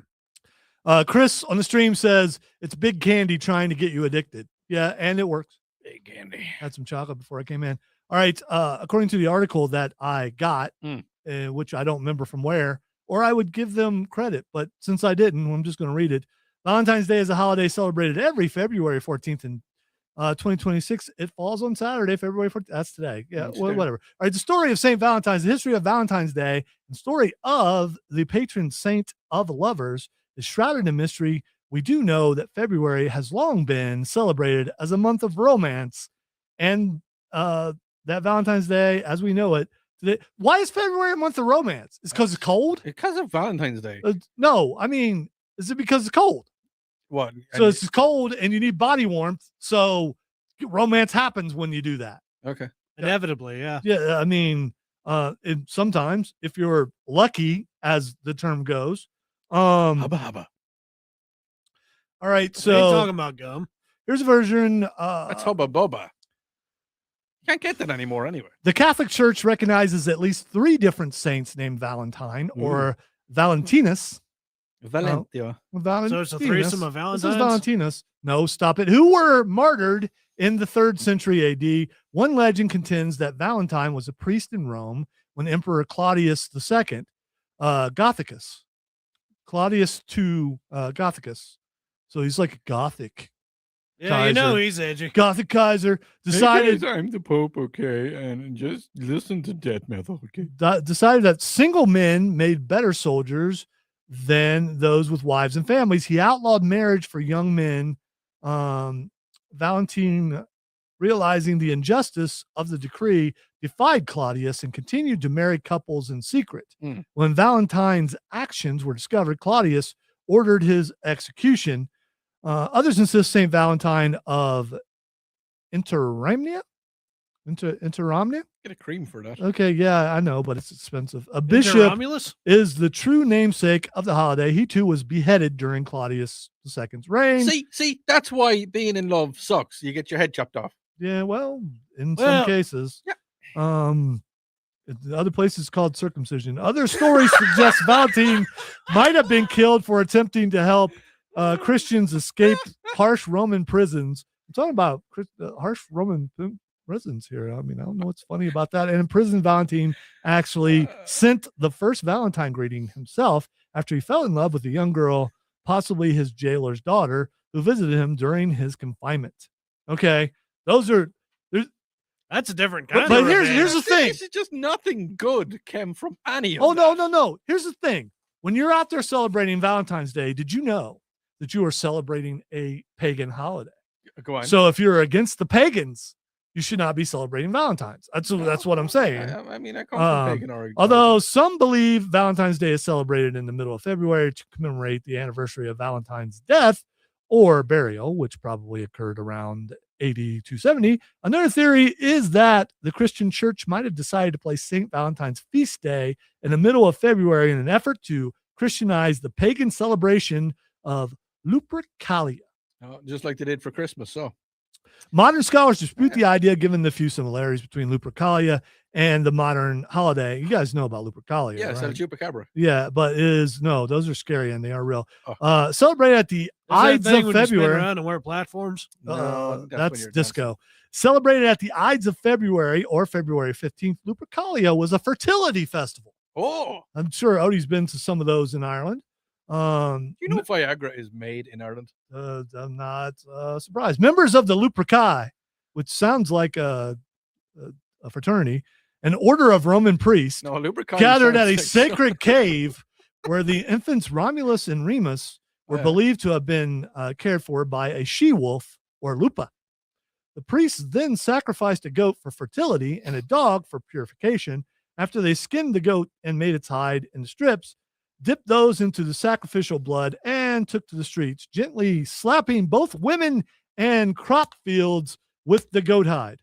Chris on the stream says it's Big Candy trying to get you addicted. Yeah, and it works. Big candy. Had some chocolate before I came in. All right. According to the article that I got, which I don't remember from where, or I would give them credit, but since I didn't, I'm just going to read it. Valentine's Day is a holiday celebrated every February 14th in 2026. It falls on Saturday, February 14th. That's today. Yeah, whatever. All right. The story of St. Valentine's, the history of Valentine's Day, the story of the patron saint of lovers is shrouded in mystery. We do know that February has long been celebrated as a month of romance, and that Valentine's Day, as we know it today. Why is February a month of romance? It's because it's cold? Because of Valentine's Day. No, is it because it's cold? What? So it's cold and you need body warmth. So romance happens when you do that. Okay. Inevitably, yeah. Yeah, sometimes if you're lucky, as the term goes. Hubba hubba. All right, What are you so talking about, gum? here's a version. That's Hubba Bubba. Can't get that anymore anyway. The Catholic Church recognizes at least 3 different saints named Valentine or Valentinus. Valentia. So it's a threesome of This is Valentines? Valentinus. No, stop it. Who were martyred in the 3rd century AD. One legend contends that Valentine was a priest in Rome when Emperor Claudius II, Gothicus, Claudius II, Gothicus. So he's like a Gothic. Yeah, you know Kaiser. he's edgy. Gothic Kaiser decided I'm the Pope, okay, and just listen to death metal, okay. decided that single men made better soldiers than those with wives and families. He outlawed marriage for young men. Valentine, realizing the injustice of the decree, defied Claudius and continued to marry couples in secret. When Valentine's actions were discovered, Claudius ordered his execution. Others insist St. Valentine of Interamnia? Interamnia? Get a cream for that. Okay, yeah, I know, but it's expensive. A bishop Romulus? is the true namesake of the holiday. He too was beheaded during Claudius II's reign. See, that's why being in love sucks. You get your head chopped off. Yeah, well, in some cases. Yeah. In other places it's called circumcision. Other stories suggest Valentine might have been killed for attempting to help Christians escape harsh Roman prisons. I'm talking about harsh Roman prisons here. I don't know what's funny about that. And in prison, Valentine actually sent the first Valentine greeting himself after he fell in love with a young girl, possibly his jailer's daughter, who visited him during his confinement. Okay, that's a different kind but of here's the thing. This is just nothing good came from any of Oh, that. no. Here's the thing. When you're out there celebrating Valentine's Day, did you know that you are celebrating a pagan holiday? Go on. So if you're against the pagans, you should not be celebrating Valentine's. That's what I'm saying. I come from pagan origin. Although some believe Valentine's Day is celebrated in the middle of February to commemorate the anniversary of Valentine's death, or burial, which probably occurred around 80 to 70. Another theory is that the Christian church might have decided to place St. Valentine's feast day in the middle of February in an effort to Christianize the pagan celebration of Lupercalia. Just like they did for Christmas. So Modern scholars dispute the idea given the few similarities between Lupercalia and the modern holiday. You guys know about Lupercalia, yeah, right? so Chupacabra. Yeah, but it is no, those are scary and they are real. Oh. Celebrated at the Is that Ides thing of when you spin February. around and wear platforms? No, I think that's when That's you're disco. Celebrated at the Ides of February or February 15th, Lupercalia was a fertility festival. Oh, I'm sure Odie's been to some of those in Ireland. do you know Viagra is made in Ireland? I'm not surprised. Members of the Luperci, which sounds like a fraternity, an order of Roman priests, No, lubricant gathered at a sounds like- sacred cave where the infants Romulus and Remus were Yeah. believed to have been cared for by a she-wolf or lupa. The priests then sacrificed a goat for fertility and a dog for purification. After they skinned the goat and made its hide into strips, dipped those into the sacrificial blood and took to the streets, gently slapping both women and crop fields with the goat hide.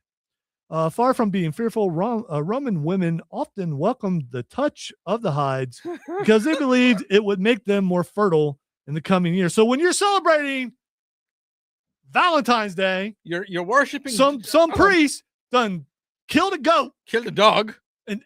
Far from being fearful, Roman women often welcomed the touch of the hides because they believed it would make them more fertile in the coming year. So when you're celebrating Valentine's Day, You're worshiping some priest done killed a goat killed a dog and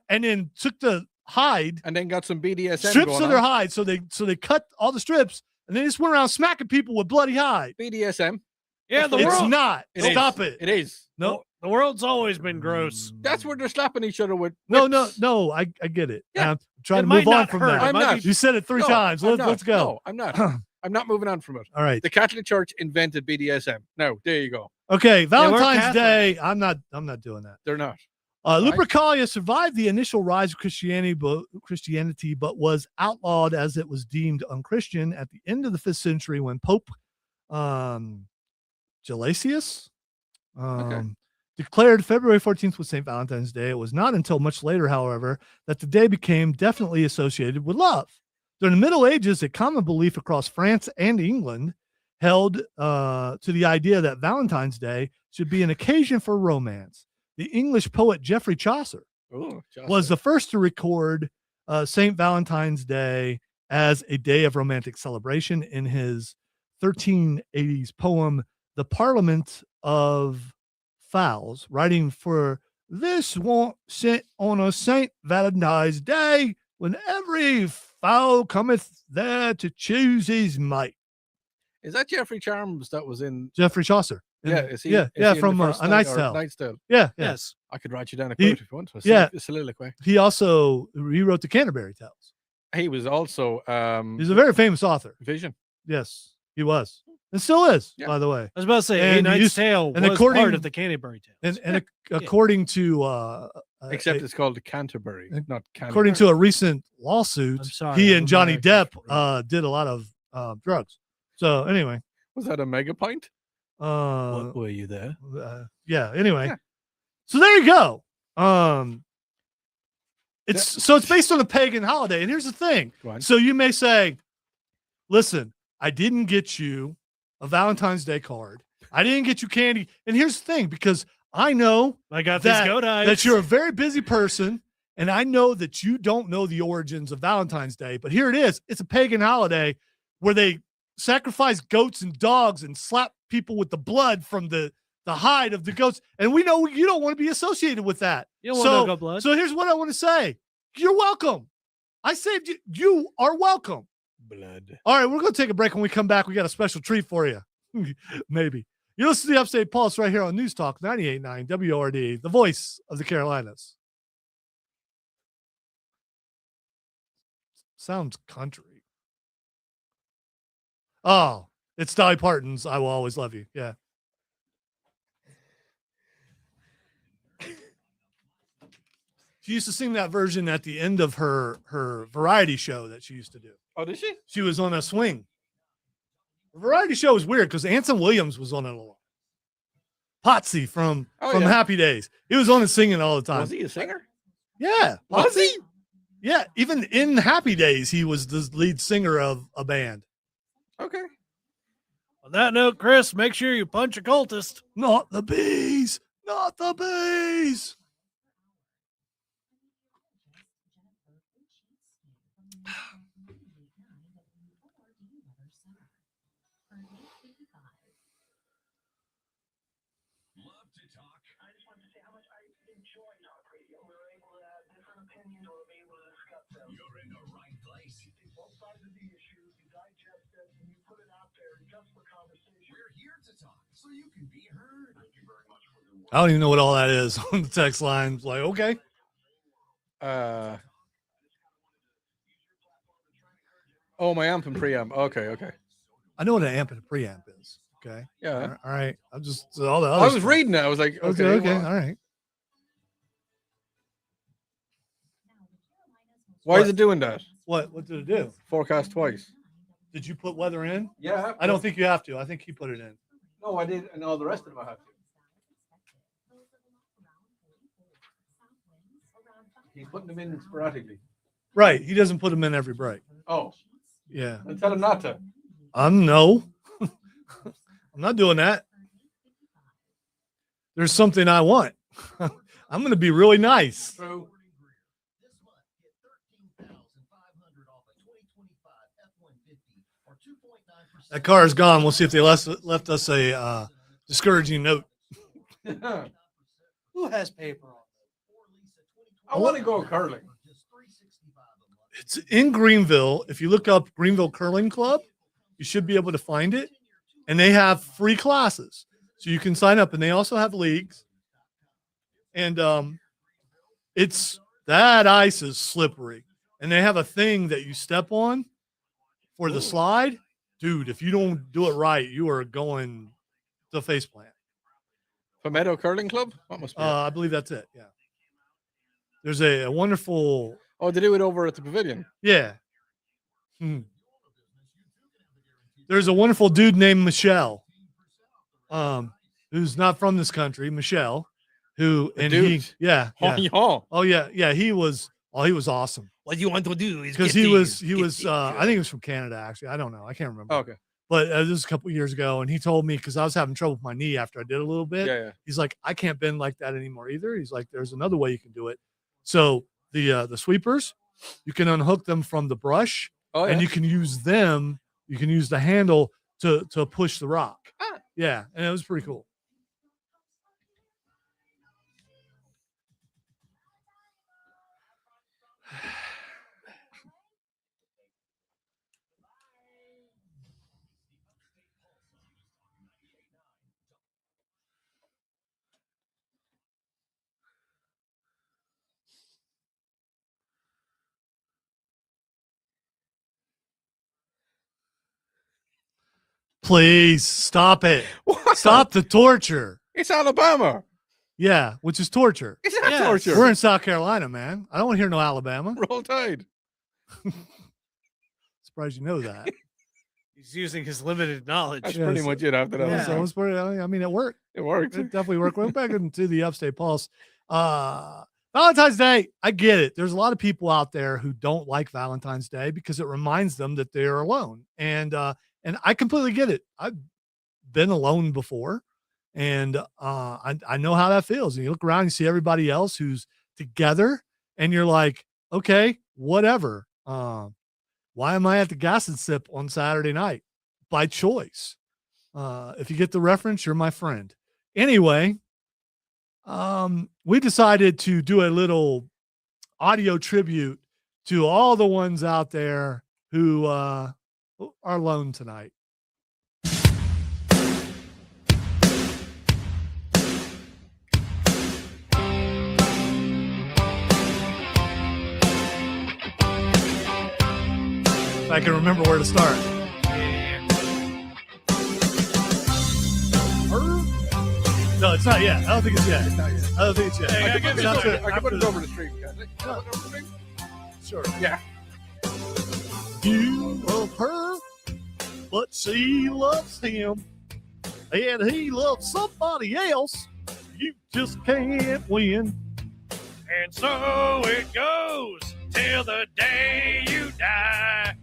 then took the hide, and then got some BDSM strips going of their on. hide. So they cut all the strips and they just went around smacking people with bloody hide. BDSM. Yeah, the It's world. not. It is. Stop it. It is. No, The world's always been gross. That's where they're slapping each other with. no, whips. no. I get it. Yeah. I'm trying It to might move on not from hurt. that. It I'm might not. be- You said it three No, times. I'm Let's not. go. No, I'm not. I'm not moving on from it. All right. The Catholic Church invented BDSM. No, there you go. Okay. Valentine's Catholic. Day. I'm not doing that. They're not. Lupercalia survived the initial rise of Christianity, but was outlawed as it was deemed unchristian at the end of the 5th century when Pope Gelasius declared February 14th was St. Valentine's Day. It was not until much later, however, that the day became definitely associated with love. During the Middle Ages, a common belief across France and England held to the idea that Valentine's Day should be an occasion for romance. The English poet Geoffrey Chaucer Ooh, was the first to record St. Valentine's Day as a day of romantic celebration in his 1380s poem, The Parliament of Fowls, writing for this won't sit on a St. Valentine's Day when every fowl cometh there to choose his mate. Is that Jeffrey Charms that was in? Geoffrey Chaucer. Yeah, is he? Yeah, is yeah, he in from the A first Knight's or Tale. Knight's Tale. Yeah. Yes. I could write you down a He- quote if you want. yeah. A soliloquy. He also rewrote the Canterbury Tales. He was also He's a very famous author. Vision. Yes, he was. And still is, Yeah. by the way. I was about to say, And A he Knight's used- Tale and was according- part of the Canterbury Tales. And according to Except it's called Canterbury, not Canterbury. according to a recent lawsuit, I'm sorry, he I'm and Johnny American. Depp did a lot of drugs. So anyway, Was that a mega pint? Were you there? yeah. Anyway, Yeah. so there you go. It's based on a pagan holiday, and here's the thing. Go on. So you may say, "Listen, I didn't get you a Valentine's Day card. I didn't get you candy." And here's the thing, because I know I got that- these goat eyes. that you're a very busy person, and I know that you don't know the origins of Valentine's Day, but here it is. It's a pagan holiday where they sacrifice goats and dogs and slap people with the blood from the hide of the goats. And we know you don't want to be associated with that. You don't want no goat blood. So here's what I want to say. You're welcome. I saved you. You are welcome. Blood. All right, we're going to take a break. When we come back, we got a special treat for you. Maybe. You listen to the Upstate Pulse right here on News Talk 98.9 WRD, the voice of the Carolinas. Sounds country. Oh, it's Dolly Parton's I Will Always Love You. Yeah. She used to sing that version at the end of her variety show that she used to do. Oh, did she? She was on a swing. The variety show was weird because Anson Williams was on it a lot. Potsy from Oh, yeah. Happy Days. He was on it singing all the time. Was he a singer? Yeah. Was he? Yeah. Even in Happy Days, he was the lead singer of a band. Okay. On that note, Chris, make sure you punch a cultist. Not the bees. Not the bees. Love to talk. I just wanted to say how much I enjoy talk radio. We're able to have different opinions, or we're able to discuss them. You're in the right place. You take both sides of the issue, you digest it, and you put it out there just for conversation. We're here to talk so you can be heard. Thank you very much for the work. I don't even know what all that is on the text line. It's like, okay. Oh, my amp and preamp. Okay. I know what an amp and a preamp is. Okay. Yeah. All right. I'm just all the I other was stuff. reading it. I was like, okay. Okay. well, All right. why is it doing that? What did it do? Forecast twice. Did you put weather in? Yeah. I don't think you have to. I think you put it in. No, I did, and all the rest of them I have to. He's putting them in sporadically. Right. He doesn't put them in every break. Oh, Yeah. and tell him not to. No. I'm not doing that. There's something I want. I'm going to be really nice. True. This month, get $13,500 off a 2025 F-150 or 2.9%. That car is gone. We'll see if they left us a discouraging note. Who has paper on? I want to go curling. It's in Greenville. If you look up Greenville Curling Club, you should be able to find it. And they have free classes. So you can sign up. And they also have leagues. And it's that ice is slippery. And they have a thing that you step on for the slide. Dude, if you don't do it right, you are going to face plant. Palmetto Curling Club? What must be it? I believe that's it. Yeah. There's a wonderful, Oh, they do it over at the pavilion. yeah. There's a wonderful dude named Michelle, who's not from this country, Michelle, who, The and dude? yeah. Oh, Oh yeah. He was awesome. What you want to do is Because he was, I think he was from Canada, actually. I don't know. I can't remember. okay. But this was a couple years ago. And he told me, because I was having trouble with my knee after I did a little bit. Yeah. He's like, I can't bend like that anymore either. He's like, there's another way you can do it. So the sweepers, you can unhook them from the brush, Oh, yeah. and you can use them. You can use the handle to push the rock. Ah. Yeah, and it was pretty cool. Please stop it. What? Stop the torture. It's Alabama. Yeah, which is torture. It's not Yeah. torture. We're in South Carolina, man. I don't want to hear no Alabama. Roll Tide. Surprised you know that. He's using his limited knowledge. That's Yes. pretty much it after that. Yeah, so it was pretty, I mean, it worked. It worked. It definitely worked. We're back into the Upstate Pulse. Valentine's Day, I get it. There's a lot of people out there who don't like Valentine's Day because it reminds them that they're alone. And I completely get it. I've been alone before, and I know how that feels. And you look around, you see everybody else who's together, and you're like, okay, whatever. Why am I at the Gas and Sip on Saturday night? By choice. If you get the reference, you're my friend. Anyway, we decided to do a little audio tribute to all the ones out there who are alone tonight. If I can remember where to start. No, it's not yet. I don't think it's yet. I don't think it's yet. I can put it After- over- I can put it after- over the stream. Can't I? Can I put it over the stream? Sure. Yeah. You love her, but she loves him, and he loves somebody else. You just can't win. And so it goes till the day you die.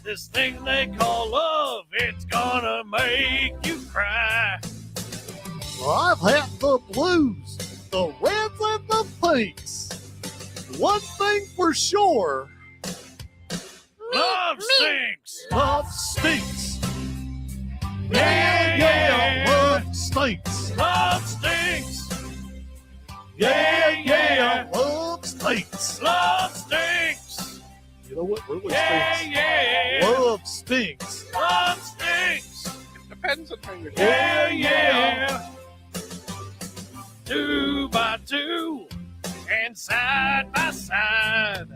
This thing they call love, it's gonna make had the blues, the reds and the pinks. One thing for sure, Love stinks. love stinks. Yeah, love stinks. Love stinks. Yeah, love stinks. Love stinks. You know what really Yeah, stinks? yeah. Love stinks. Love stinks. Depends on how you're Yeah, yeah. 2 by 2 and side by side.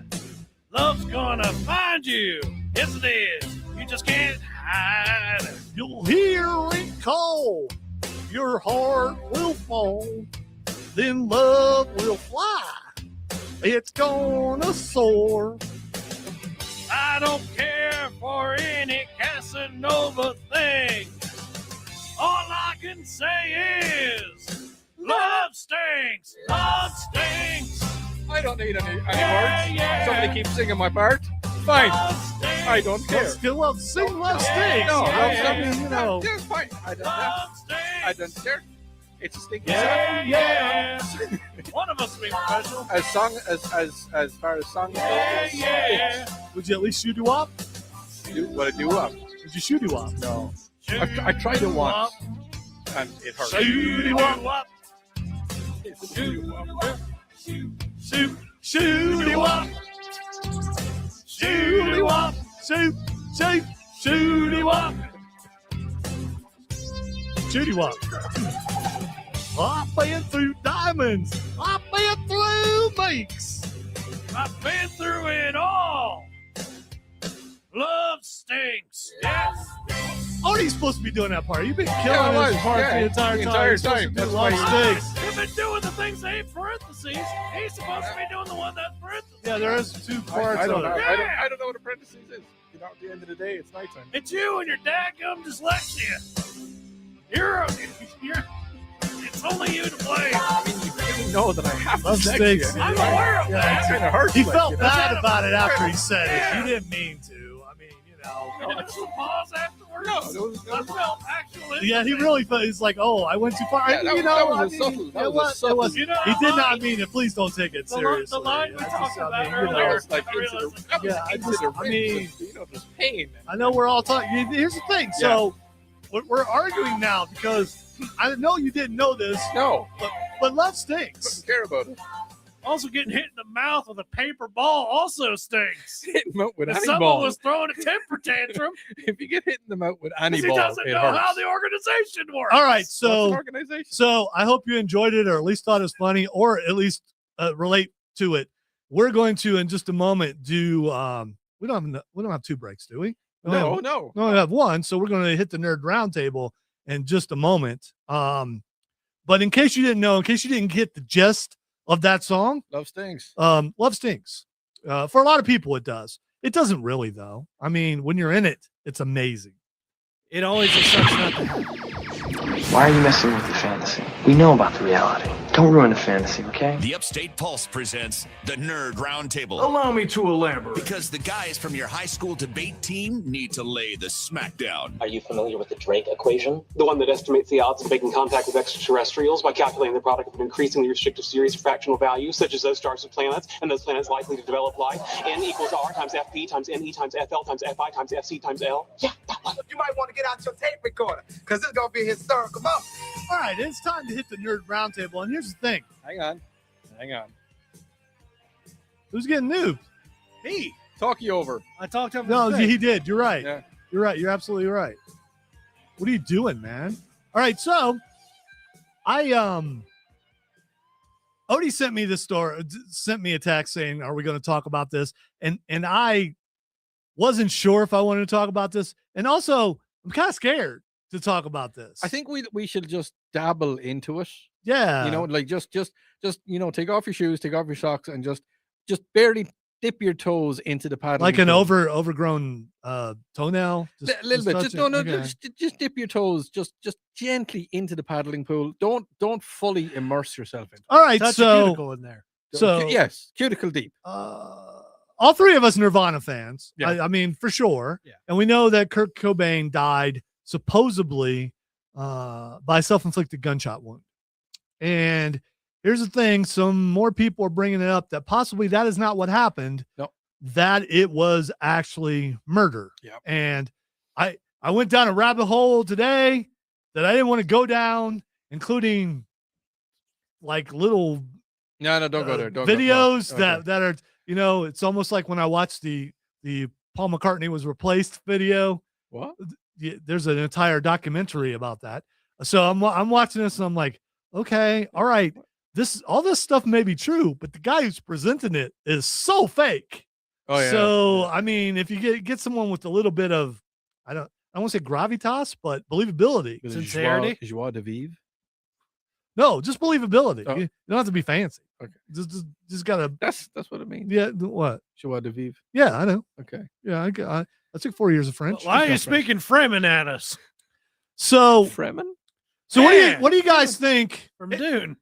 Love's gonna find you. Yes, it is. You just can't hide. You'll hear it call. Your heart will fall. Then love will fly. It's gonna soar. I don't care for any Casanova thing. All I can say is love stinks. Love stinks. I don't need any Yeah, words. yeah. Somebody keeps singing my part. Fine. Love stinks. I don't care. Let's get love, sing love stinks. No, Yeah, love yeah, something, you know. Yeah, fine. I don't care. Love stinks. I don't care. It's a stinky Yeah, song. yeah. One of us will be professional. As far as songs Yeah, go, yeah. Would you at least shoot you up? what I do up. Would you shoot you up? No. I tried it once and it hurt. Shoot you up. Shoot you up. Shoot you up. Shoot you up. Shoot you up. I've been through diamonds. I've been through makes. I've been through it all. Love stinks. Yes. Odie's supposed to be doing that part. You've been Yeah, killing I this was. part Yeah, the entire the time. entire You're supposed time. to do That's love why- stinks. You've been doing the things that ain't parentheses. He's supposed to be doing the one that's parentheses. Yeah, there is two parts I don't of know. it. I don't know what apprentices is. You know, at the end of the day, it's nighttime. It's you and your dadgum dyslexia. You're it's only you to blame. I mean, you know that I have Love dyslexia. stinks. I'm aware of Yeah, that. It kind of hurts. He like, felt you know? bad about it after he said Yeah. it. He didn't mean to. I mean, you know. Did it just pause afterwards? No, there was- I felt actual Yeah, he empathy. really felt. He's like, "Oh, I went too far." Yeah, that you was- know, that was I a mean, subtle- that it was a was. subtle- It You know, he did not line- mean it. Please don't take it the line- seriously. the line we I talked I about mean, you earlier. know, That was like I into realized the, that was Yeah, I into just- the I ribs mean- and, you know, there's pain. I know we're all talking. Here's the thing. So we're arguing now because I know you didn't know this, No, but love stinks. don't care about it. Also, getting hit in the mouth with a paper ball also stinks. Hit him out with If any someone ball. was throwing a temper tantrum, If you get hit in the mouth with any because he ball, doesn't it know hurts. how the organization works. All right, What's an so organization? I hope you enjoyed it, or at least thought it was funny, or at least relate to it. We're going to in just a moment do. We don't have two breaks, do we? No. No, we have one. So we're going to hit the nerd roundtable in just a moment. But in case you didn't know, in case you didn't get the gist of that song, Love stinks. love stinks. For a lot of people, it does. It doesn't really, though. I mean, when you're in it, it's amazing. It always just sucks not to happen. Why are you messing with the fantasy? We know about the reality. Don't ruin the fantasy, okay? The Upstate Pulse presents the Nerd Roundtable. Allow me to elaborate. Because the guys from your high school debate team need to lay the smackdown. Are you familiar with the Drake equation? The one that estimates the odds of making contact with extraterrestrials by calculating the product of an increasingly restrictive series of fractional values, such as those stars with planets, and those planets likely to develop life. N equals R times FP times NE times FL times FI times FC times L. Yeah, that one. You might want to get out your tape recorder, because it's going to be a historical moment. All right, it's time to hit the nerd roundtable. And here's the thing. Hang on. Who's getting noobed? Me. Talk you over. I talked over No, the thing. he did. You're right. Yeah. You're right. You're absolutely right. What are you doing, man? All right, so Odie sent me this story, sent me a text saying, "Are we going to talk about this?" And I wasn't sure if I wanted to talk about this, and also I'm kind of scared to talk about this. I think we should just dabble into it. yeah, You know, like just you know, take off your shoes, take off your socks, and just barely dip your toes into the paddle. like an overgrown toenail, A little bit. Just touch no, it? Okay. just dip your toes just gently into the paddling pool. Don't fully immerse yourself in. All right, Touch a so cuticle in there. so yes, cuticle deep. all three of us Nirvana fans. Yeah. I mean, for sure. Yeah. And we know that Kurt Cobain died supposedly by self-inflicted gunshot wound. And here's the thing: some more people are bringing it up that possibly that is not what happened. No. That it was actually murder. Yep. And I went down a rabbit hole today that I didn't want to go down, including like little No, don't go there. Don't go. No. videos Okay. that are, you know, it's almost like when I watched the Paul McCartney was replaced video. What? There's an entire documentary about that. So I'm watching this and I'm like, okay, all right, all this stuff may be true, but the guy who's presenting it is so fake. Oh yeah. So I mean, if you get someone with a little bit of, I don't want to say gravitas, but believability, Sincerity? Joie de vivre. no, just believability. Oh. You don't have to be fancy. Okay. Just gotta. That's what it means. Yeah. What? Joie de vivre. Yeah, I know. Okay. Yeah, I took 4 years of French. Why are you speaking Fremen at us? So Fremen? what do you guys think? From Dune.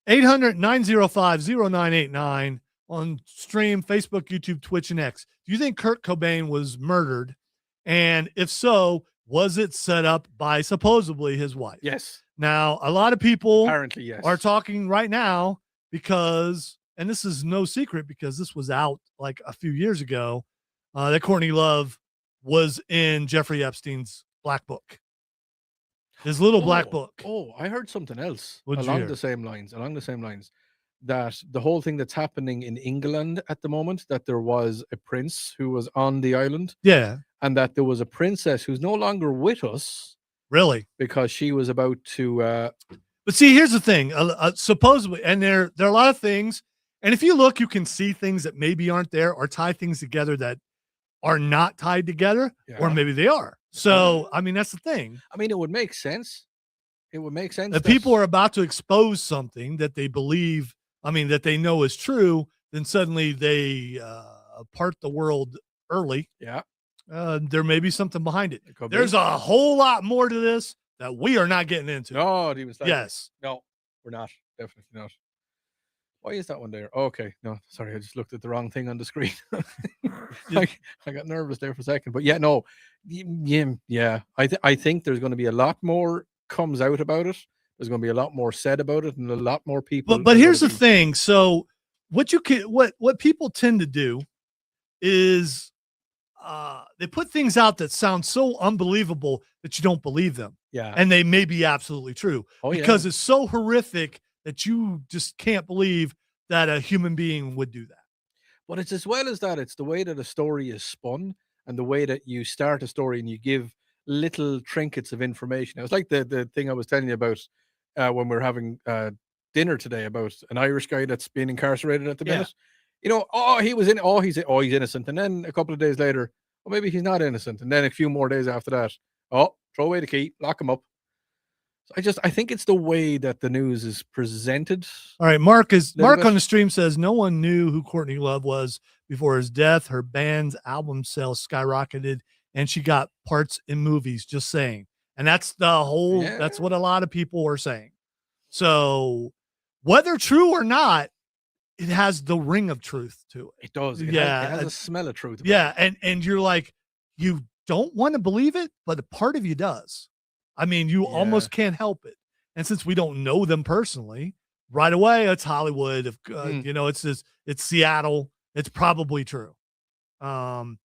800-905-0989 on stream, Facebook, YouTube, Twitch, and X. Do you think Kurt Cobain was murdered? And if so, was it set up by supposedly his wife? Yes. Now, a lot of people Apparently, yes. are talking right now because, and this is no secret because this was out like a few years ago, that Courtney Love was in Jeffrey Epstein's Black Book. His little black book. Oh, I heard something else What'd you along hear? the same lines. That the whole thing that's happening in England at the moment, that there was a prince who was on the island, Yeah, and that there was a princess who's no longer with us really. because she was about to. But see, here's the thing. Supposedly, and there are a lot of things. And if you look, you can see things that maybe aren't there, or tie things together that are not tied together, or Yeah. maybe they are. So, I mean, that's the thing. I mean, it would make sense. It would make sense. If people are about to expose something that they believe, I mean, that they know is true, then suddenly they part the world early. Yeah. There may be something behind it. It could be. There's a whole lot more to this that we are not getting into. No, he was like, Yes. No, we're not. Definitely not. Why is that one there? Oh, okay. No, sorry. I just looked at the wrong thing on the screen. I got nervous there for a second. But yeah, no. Yeah. I think there's going to be a lot more comes out about it. There's going to be a lot more said about it, and a lot more people. But here's the thing. So what people tend to do is they put things out that sound so unbelievable that you don't believe them. Yeah. And they may be absolutely true. Oh, yeah. Because it's so horrific that you just can't believe that a human being would do that. But it's as well as that, it's the way that a story is spun and the way that you start a story and you give little trinkets of information. It was like the thing I was telling you about when we were having dinner today about an Irish guy that's being incarcerated at the minute. You know, he's innocent. And then a couple of days later, maybe he's not innocent. And then a few more days after that, throw away the key, lock him up. So I think it's the way that the news is presented. All right, Mark bit. on the stream says no one knew who Courtney Love was before his death. Her band's album sales skyrocketed, and she got parts in movies. Just saying, and that's the whole. Yeah. That's what a lot of people are saying. So, whether true or not, it has the ring of truth to it. It does. It has a smell of truth. Yeah, and you're like, you don't want to believe it, but a part of you does. I mean, you almost can't help it. And since we don't know them personally, right away, it's Hollywood. If you know, it's Seattle. It's probably true. All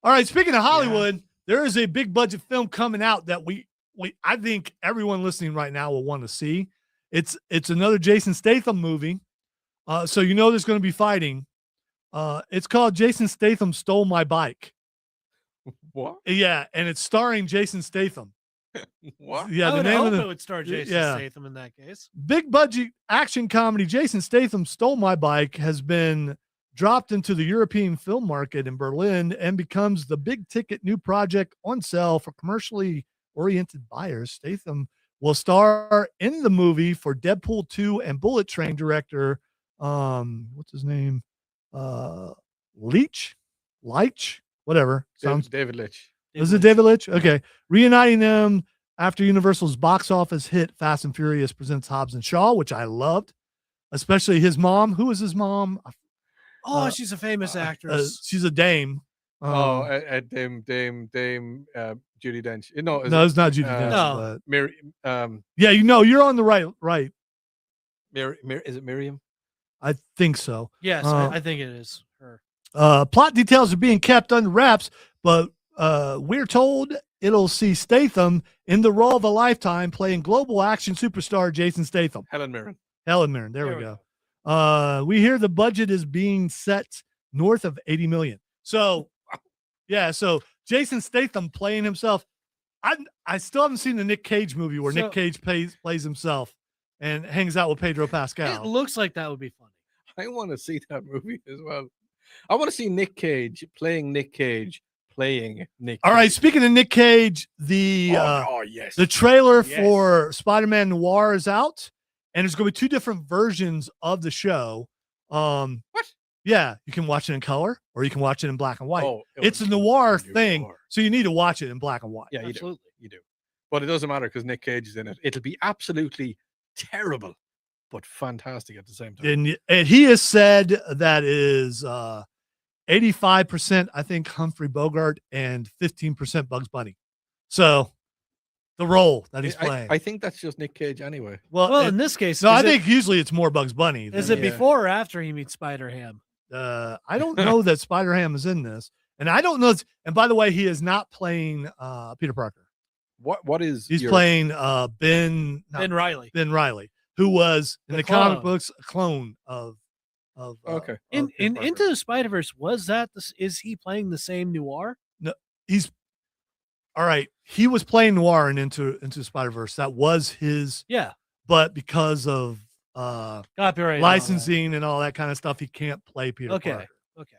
right. Speaking of Hollywood, there is a big budget film coming out that I think everyone listening right now will want to see. It's another Jason Statham movie. So you know there's going to be fighting. It's called Jason Statham Stole My Bike. What? Yeah, and it's starring Jason Statham. What? Yeah, I the would name hope of the it would star Jason Statham in that case. big budget action comedy Jason Statham Stole My Bike has been dropped into the European film market in Berlin and becomes the big ticket new project on sale for commercially oriented buyers. Statham will star in the movie for Deadpool 2 and Bullet Train director what's his name? Leitch, whatever. David Leitch. Is it David Leitch? Okay. Reuniting them after Universal's box office hit Fast and Furious Presents Hobbs and Shaw, which I loved, especially his mom. Who is his mom? She's a famous actress. She's a dame. Dame Judi Dench. No, it's not Judi Dench. No. But Mary, yeah, you're on the right. Is it Miriam? I think so. Yes, I think it is her. Plot details are being kept under wraps, but we're told it'll see Statham in the role of a lifetime playing global action superstar Jason Statham. Helen Mirren. There we go. We hear the budget is being set north of 80 million. So, yeah, so Jason Statham playing himself. I still haven't seen the Nick Cage movie where Nick Cage plays himself and hangs out with Pedro Pascal. It looks like that would be funny. I want to see that movie as well. I want to see Nick Cage playing Nick Cage playing Nick Cage. All right, speaking of Nick Cage, the trailer for Spider-Man Noir is out, and there's going to be 2 different versions of the show. What? Yeah, you can watch it in color or you can watch it in black and white. It's a noir thing, so you need to watch it in black and white. Yeah, you do. But it doesn't matter because Nick Cage is in it. It'll be absolutely terrible, but fantastic at the same time. And he has said that is 85%, I think, Humphrey Bogart and 15% Bugs Bunny. So the role that he's playing. I think that's just Nick Cage anyway. Well, in this case, no, I think usually it's more Bugs Bunny. Is it before or after he meets Spider-Ham? I don't know that Spider-Ham is in this, and I don't know. And by the way, he is not playing Peter Parker. What is he's playing? Ben Reilly. Ben Reilly, who was in the comic books a clone of. Okay. In Into the Spider-Verse, is he playing the same Noir? No, he's all right. He was playing Noir in Into Spider-Verse. That was his. Yeah. But because of copyright licensing and all that kind of stuff, he can't play Peter Parker. Okay.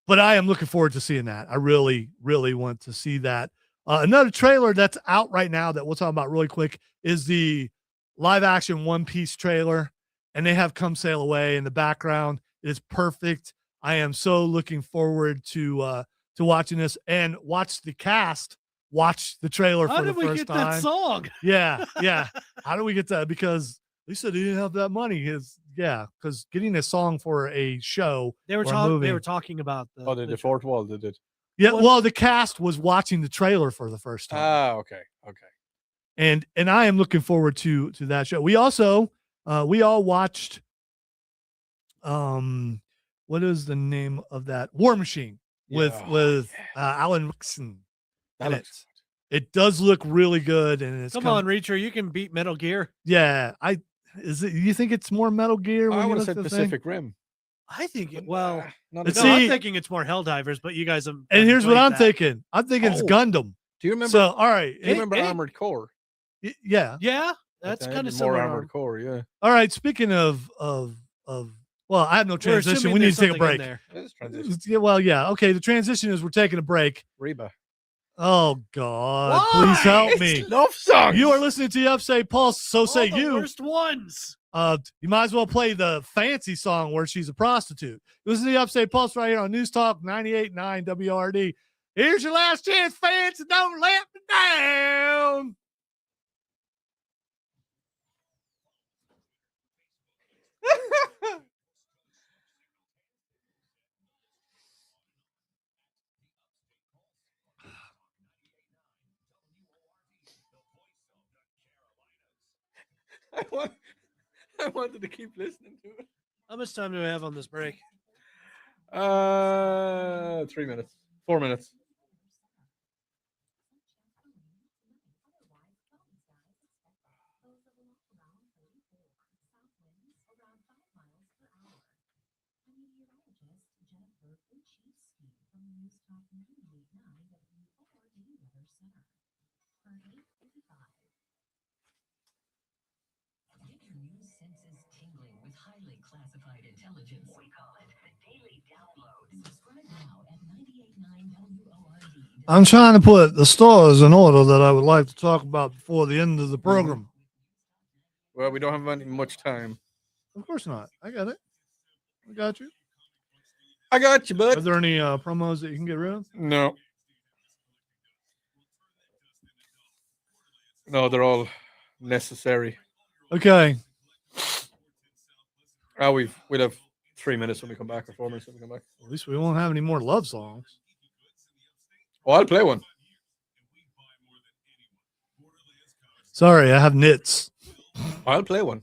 But I am looking forward to seeing that. I really, really want to see that. Another trailer that's out right now that we'll talk about really quick is the live action One Piece trailer. And they have Come Sail Away in the background. It is perfect. I am so looking forward to watching this and watch the cast watch the trailer for the first time. How did we get that song? Yeah. How do we get that? Because they said they didn't have that money. Because getting a song for a show. They were talking about the fourth wall, did it? Yeah, well, the cast was watching the trailer for the first time. Okay. And I am looking forward to that show. We also we all watched what is the name of that? War Machine with Alan Rickson. It does look really good, and it's come on, Reacher, you can beat Metal Gear. Yeah, you think it's more Metal Gear? I would have said Pacific Rim. I think I'm thinking it's more Helldivers, but you guys have. And here's what I'm thinking. I'm thinking it's Gundam. Do you remember? So all right, do you remember Armored Core? Yeah, that's kind of more similar. Armored Core. Yeah. All right. Speaking of well, I have no transition. We need to take a break. Yeah. Well, yeah. Okay. The transition is we're taking a break. Reba. Oh God! Why? Please help me. Love songs. You are listening to the Upstate Pulse. So say you. Worst ones. You might as well play the fancy song where she's a prostitute. Listen to the Upstate Pulse right here on News Talk 98.9 WRD. Here's your last chance, fans, and don't let me down. I wanted to keep listening to it. How much time do we have on this break? 3 minutes. 4 minutes. Highly classified intelligence. We call it the Daily Download. Subscribe now at 98.9 WORD. I'm trying to put the stars in order that I would like to talk about before the end of the program. Well, we don't have much time. Of course not. I got it. I got you. I got you, bud. Are there any promos that you can get rid of? No. No, they're all necessary. Okay. We'll have 3 minutes when we come back, or 4 minutes when we come back. At least we won't have any more love songs. Oh, I'll play one. Sorry, I have nits. I'll play one.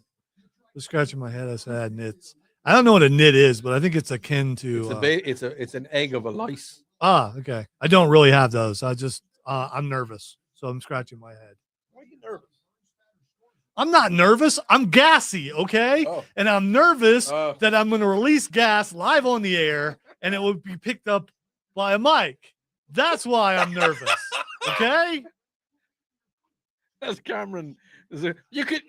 Just scratching my head. I said nits. I don't know what a nit is, but I think it's akin to. It's an egg of a lice. Okay. I don't really have those. I'm nervous, so I'm scratching my head. Why are you nervous? I'm not nervous. I'm gassy, okay? Oh. And I'm nervous Oh. that I'm going to release gas live on the air and it will be picked up by a mic. That's why I'm nervous, okay? That's Cameron. You could,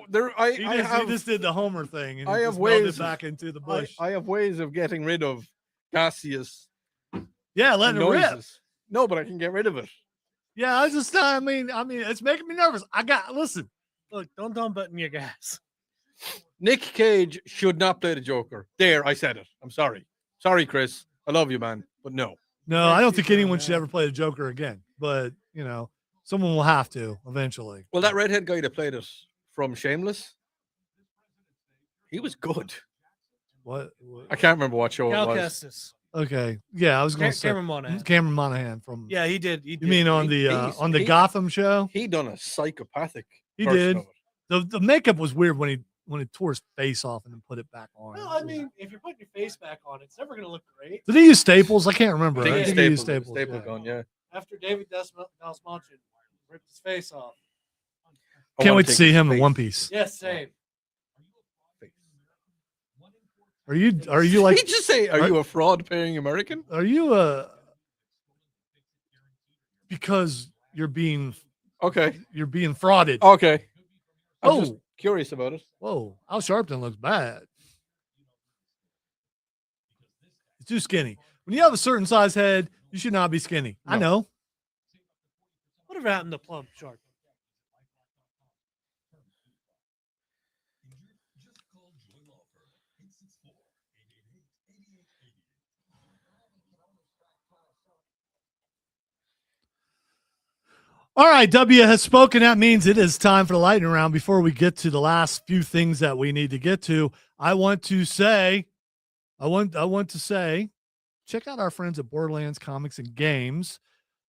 there. He just did the Homer thing. And I he have just melted ways back into the bush. I have ways of getting rid of gaseous Yeah, letting it rip. noises. No, but I can get rid of it. Yeah, I mean, it's making me nervous. Listen. Look, don't button your gas. Nick Cage should not play the Joker. There, I said it. I'm sorry. Sorry, Chris. I love you, man. But no. No, I don't think anyone should ever play the Joker again. But, someone will have to eventually. Well, that redhead guy that played it from Shameless, he was good. What? I can't remember what show Cal it was. Kestis. Okay. Yeah, I was going to say Cameron Monaghan. Cameron Monaghan from. Yeah, he did. You mean on the Gotham show? He done a psychopathic. He version did. of it. The makeup was weird when he tore his face off and then put it back on. Well, I mean, if you're putting your face back on, it's never going to look great. Did he use staples? I can't remember. I I think think he used Staple staples. gun, yeah. After David Dalsmanchin ripped his face off. Can't wait to see him in One Piece. Yes, same. Are you like? Did he just say, "Are you a fraud-paying American"? Are you because you're being Okay. You're being frauded. Okay. I'm Oh. just curious about it. Whoa, Al Sharpton looks bad. He's too skinny. When you have a certain size head, you should not be skinny. I know. Whatever happened to Plump Shark? All right, W has spoken. That means it is time for the lightning round. Before we get to the last few things that we need to get to, I want to say, check out our friends at Borderlands Comics and Games,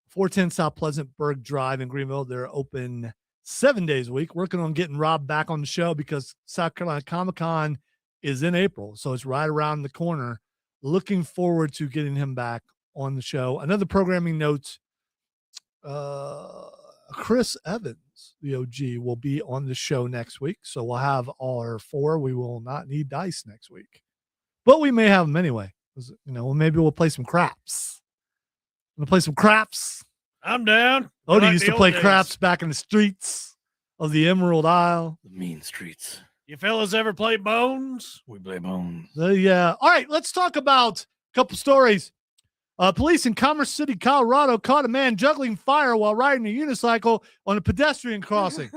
410 South Pleasantburg Drive in Greenville. They're open 7 days a week. Working on getting Rob back on the show because South Carolina Comic-Con is in April, so it's right around the corner. Looking forward to getting him back on the show. Another programming note. Chris Evans, the OG, will be on the show next week. So we'll have all our four. We will not need dice next week, but we may have them anyway. Maybe we'll play some craps. We'll play some craps. I'm down. Odie used to play craps back in the streets of the Emerald Isle. The mean streets. You fellas ever play Bones? We play Bones. Yeah. All right. Let's talk about a couple stories. Police in Commerce City, Colorado, caught a man juggling fire while riding a unicycle on a pedestrian crossing.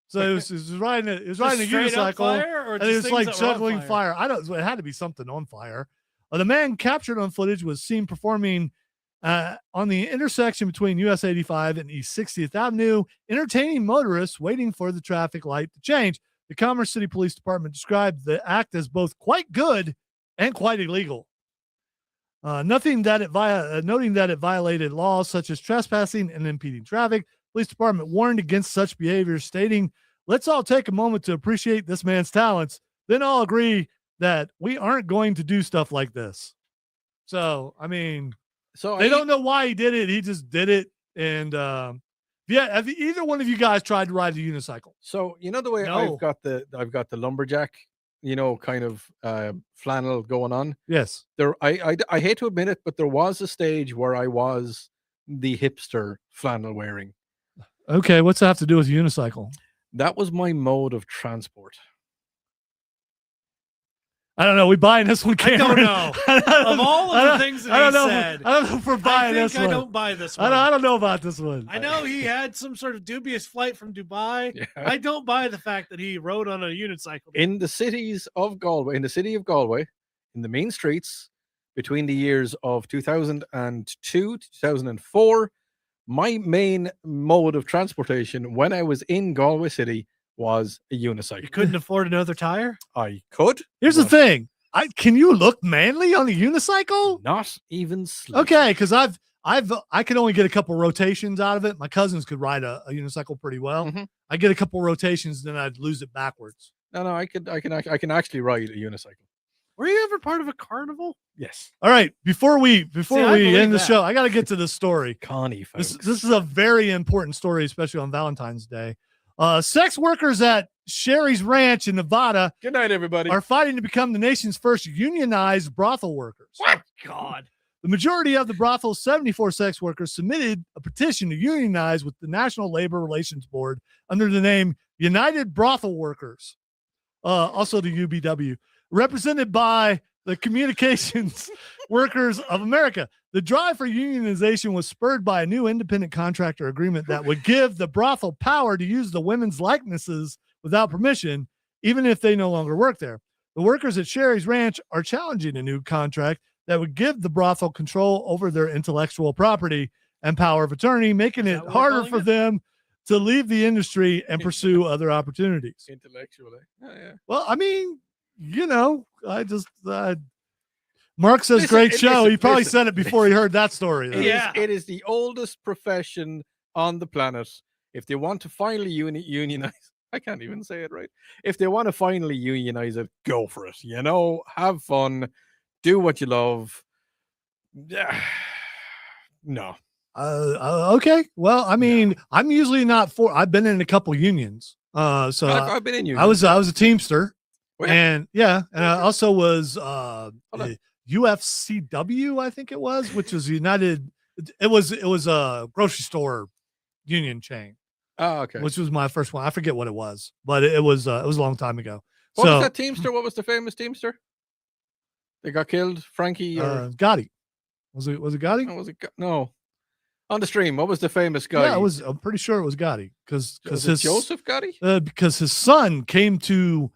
So it was riding a unicycle, and it was like juggling fire. It had to be something on fire. The man captured on footage was seen performing on the intersection between US 85 and East 60th Avenue, entertaining motorists waiting for the traffic light to change. The Commerce City Police Department described the act as both quite good and quite illegal. Noting that it violated laws such as trespassing and impeding traffic, police department warned against such behavior, stating, "Let's all take a moment to appreciate this man's talents, then all agree that we aren't going to do stuff like this." So, I mean, they don't know why he did it. He just did it. And have either one of you guys tried to ride a unicycle? So the way I've got the lumberjack, kind of flannel going on. Yes. I hate to admit it, but there was a stage where I was the hipster flannel wearing. Okay, what's that have to do with unicycle? That was my mode of transport. I don't know. We buying this one, Cameron? I don't know. Of all of the things that he said, I don't know if we're buying this one. I don't buy this one. I don't know about this one. I know he had some sort of dubious flight from Dubai. Yeah. I don't buy the fact that he rode on a unicycle. In the city of Galway, in the main streets, between the years of 2002 to 2004, my main mode of transportation when I was in Galway City was a unicycle. You couldn't afford another tire? I could. Here's the thing. Can you look manly on a unicycle? Not even slightly. Okay, because I could only get a couple rotations out of it. My cousins could ride a unicycle pretty well. Mm-hmm. I get a couple rotations, then I'd lose it backwards. No, I can actually ride a unicycle. Were you ever part of a carnival? Yes. All right. Before we I believe end the that. show, I got to get to this story. Connie, folks. This is a very important story, especially on Valentine's Day. Sex workers at Sherry's Ranch in Nevada Good night, everybody. are fighting to become the nation's first unionized brothel workers. What? God. The majority of the brothel's 74 sex workers submitted a petition to unionize with the National Labor Relations Board under the name United Brothel Workers, also the UBW, represented by the Communications Workers of America. The drive for unionization was spurred by a new independent contractor agreement that would give the brothel power to use the women's likenesses without permission, even if they no longer work there. The workers at Sherry's Ranch are challenging a new contract that would give the brothel control over their intellectual property and power of attorney, making it harder for them to leave the industry and pursue other opportunities. Intellectually. Oh, yeah. Well, I mean, Mark says great show. He probably said it before he heard that story. though. It is the oldest profession on the planet. If they want to finally unionize, I can't even say it right. If they want to finally unionize it, go for it. Have fun, do what you love. No. Okay. Well, I mean, I'm usually not for. I've been in a couple unions. So I've been in unions. I was a Teamster, Well, and I also was UFCW, I think it was, which was United. It was a grocery store union chain. Oh, okay. Which was my first one. I forget what it was, but it was a long time ago. What was that Teamster? What was the famous Teamster? They got killed. Frankie or Gotti. Was it Gotti? No, was it no? On the stream, what was the famous guy? Yeah, I'm pretty sure it was Gotti because his Joseph Gotti. Because his son came to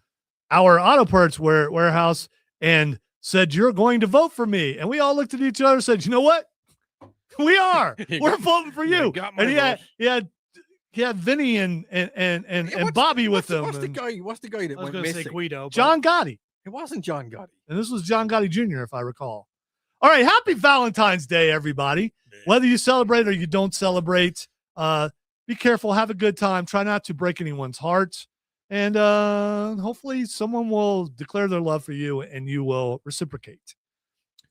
our auto parts warehouse and said, "You're going to vote for me," and we all looked at each other and said, "You know what? We are. We're voting for you." And he had Vinny and Bobby with him. What's the guy that went missing? Say Guido. John Gotti. It wasn't John Gotti. And this was John Gotti Jr., if I recall. All right. Happy Valentine's Day, everybody. Whether you celebrate or you don't celebrate, be careful. Have a good time. Try not to break anyone's heart. And hopefully someone will declare their love for you and you will reciprocate.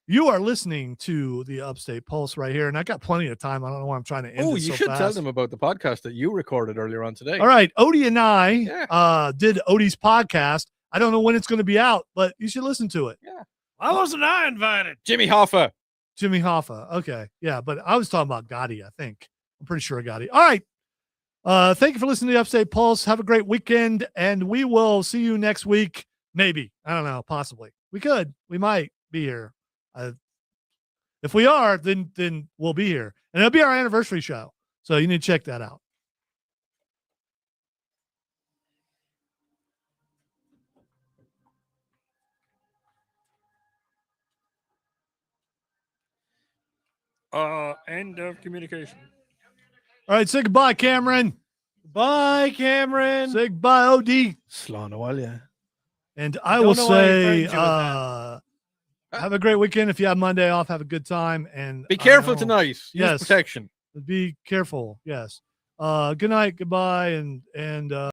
You are listening to the Upstate Pulse right here. And I got plenty of time. I don't know why I'm trying to end Oh, it you so should fast. tell them about the podcast that you recorded earlier on today. All right. Odie and I did Odie's podcast. I don't know when it's going to be out, but you should listen to it. Yeah. Why wasn't I invited? Jimmy Hoffa. Okay. Yeah. But I was talking about Gotti, I think. I'm pretty sure Gotti. All right. Thank you for listening to the Upstate Pulse. Have a great weekend, and we will see you next week. Maybe. I don't know. Possibly. We could. We might be here. If we are, then we'll be here. And it'll be our anniversary show. So you need to check that out. End of communication. All right. Say goodbye, Cameron. Bye, Cameron. Say goodbye, OD. Slanowalia. And I Don't will know why I say, threatened you with that. have a great weekend. If you have Monday off, have a good time. And Be careful tonight. Use Yes. protection. Be careful. Yes. Good night. Goodbye. And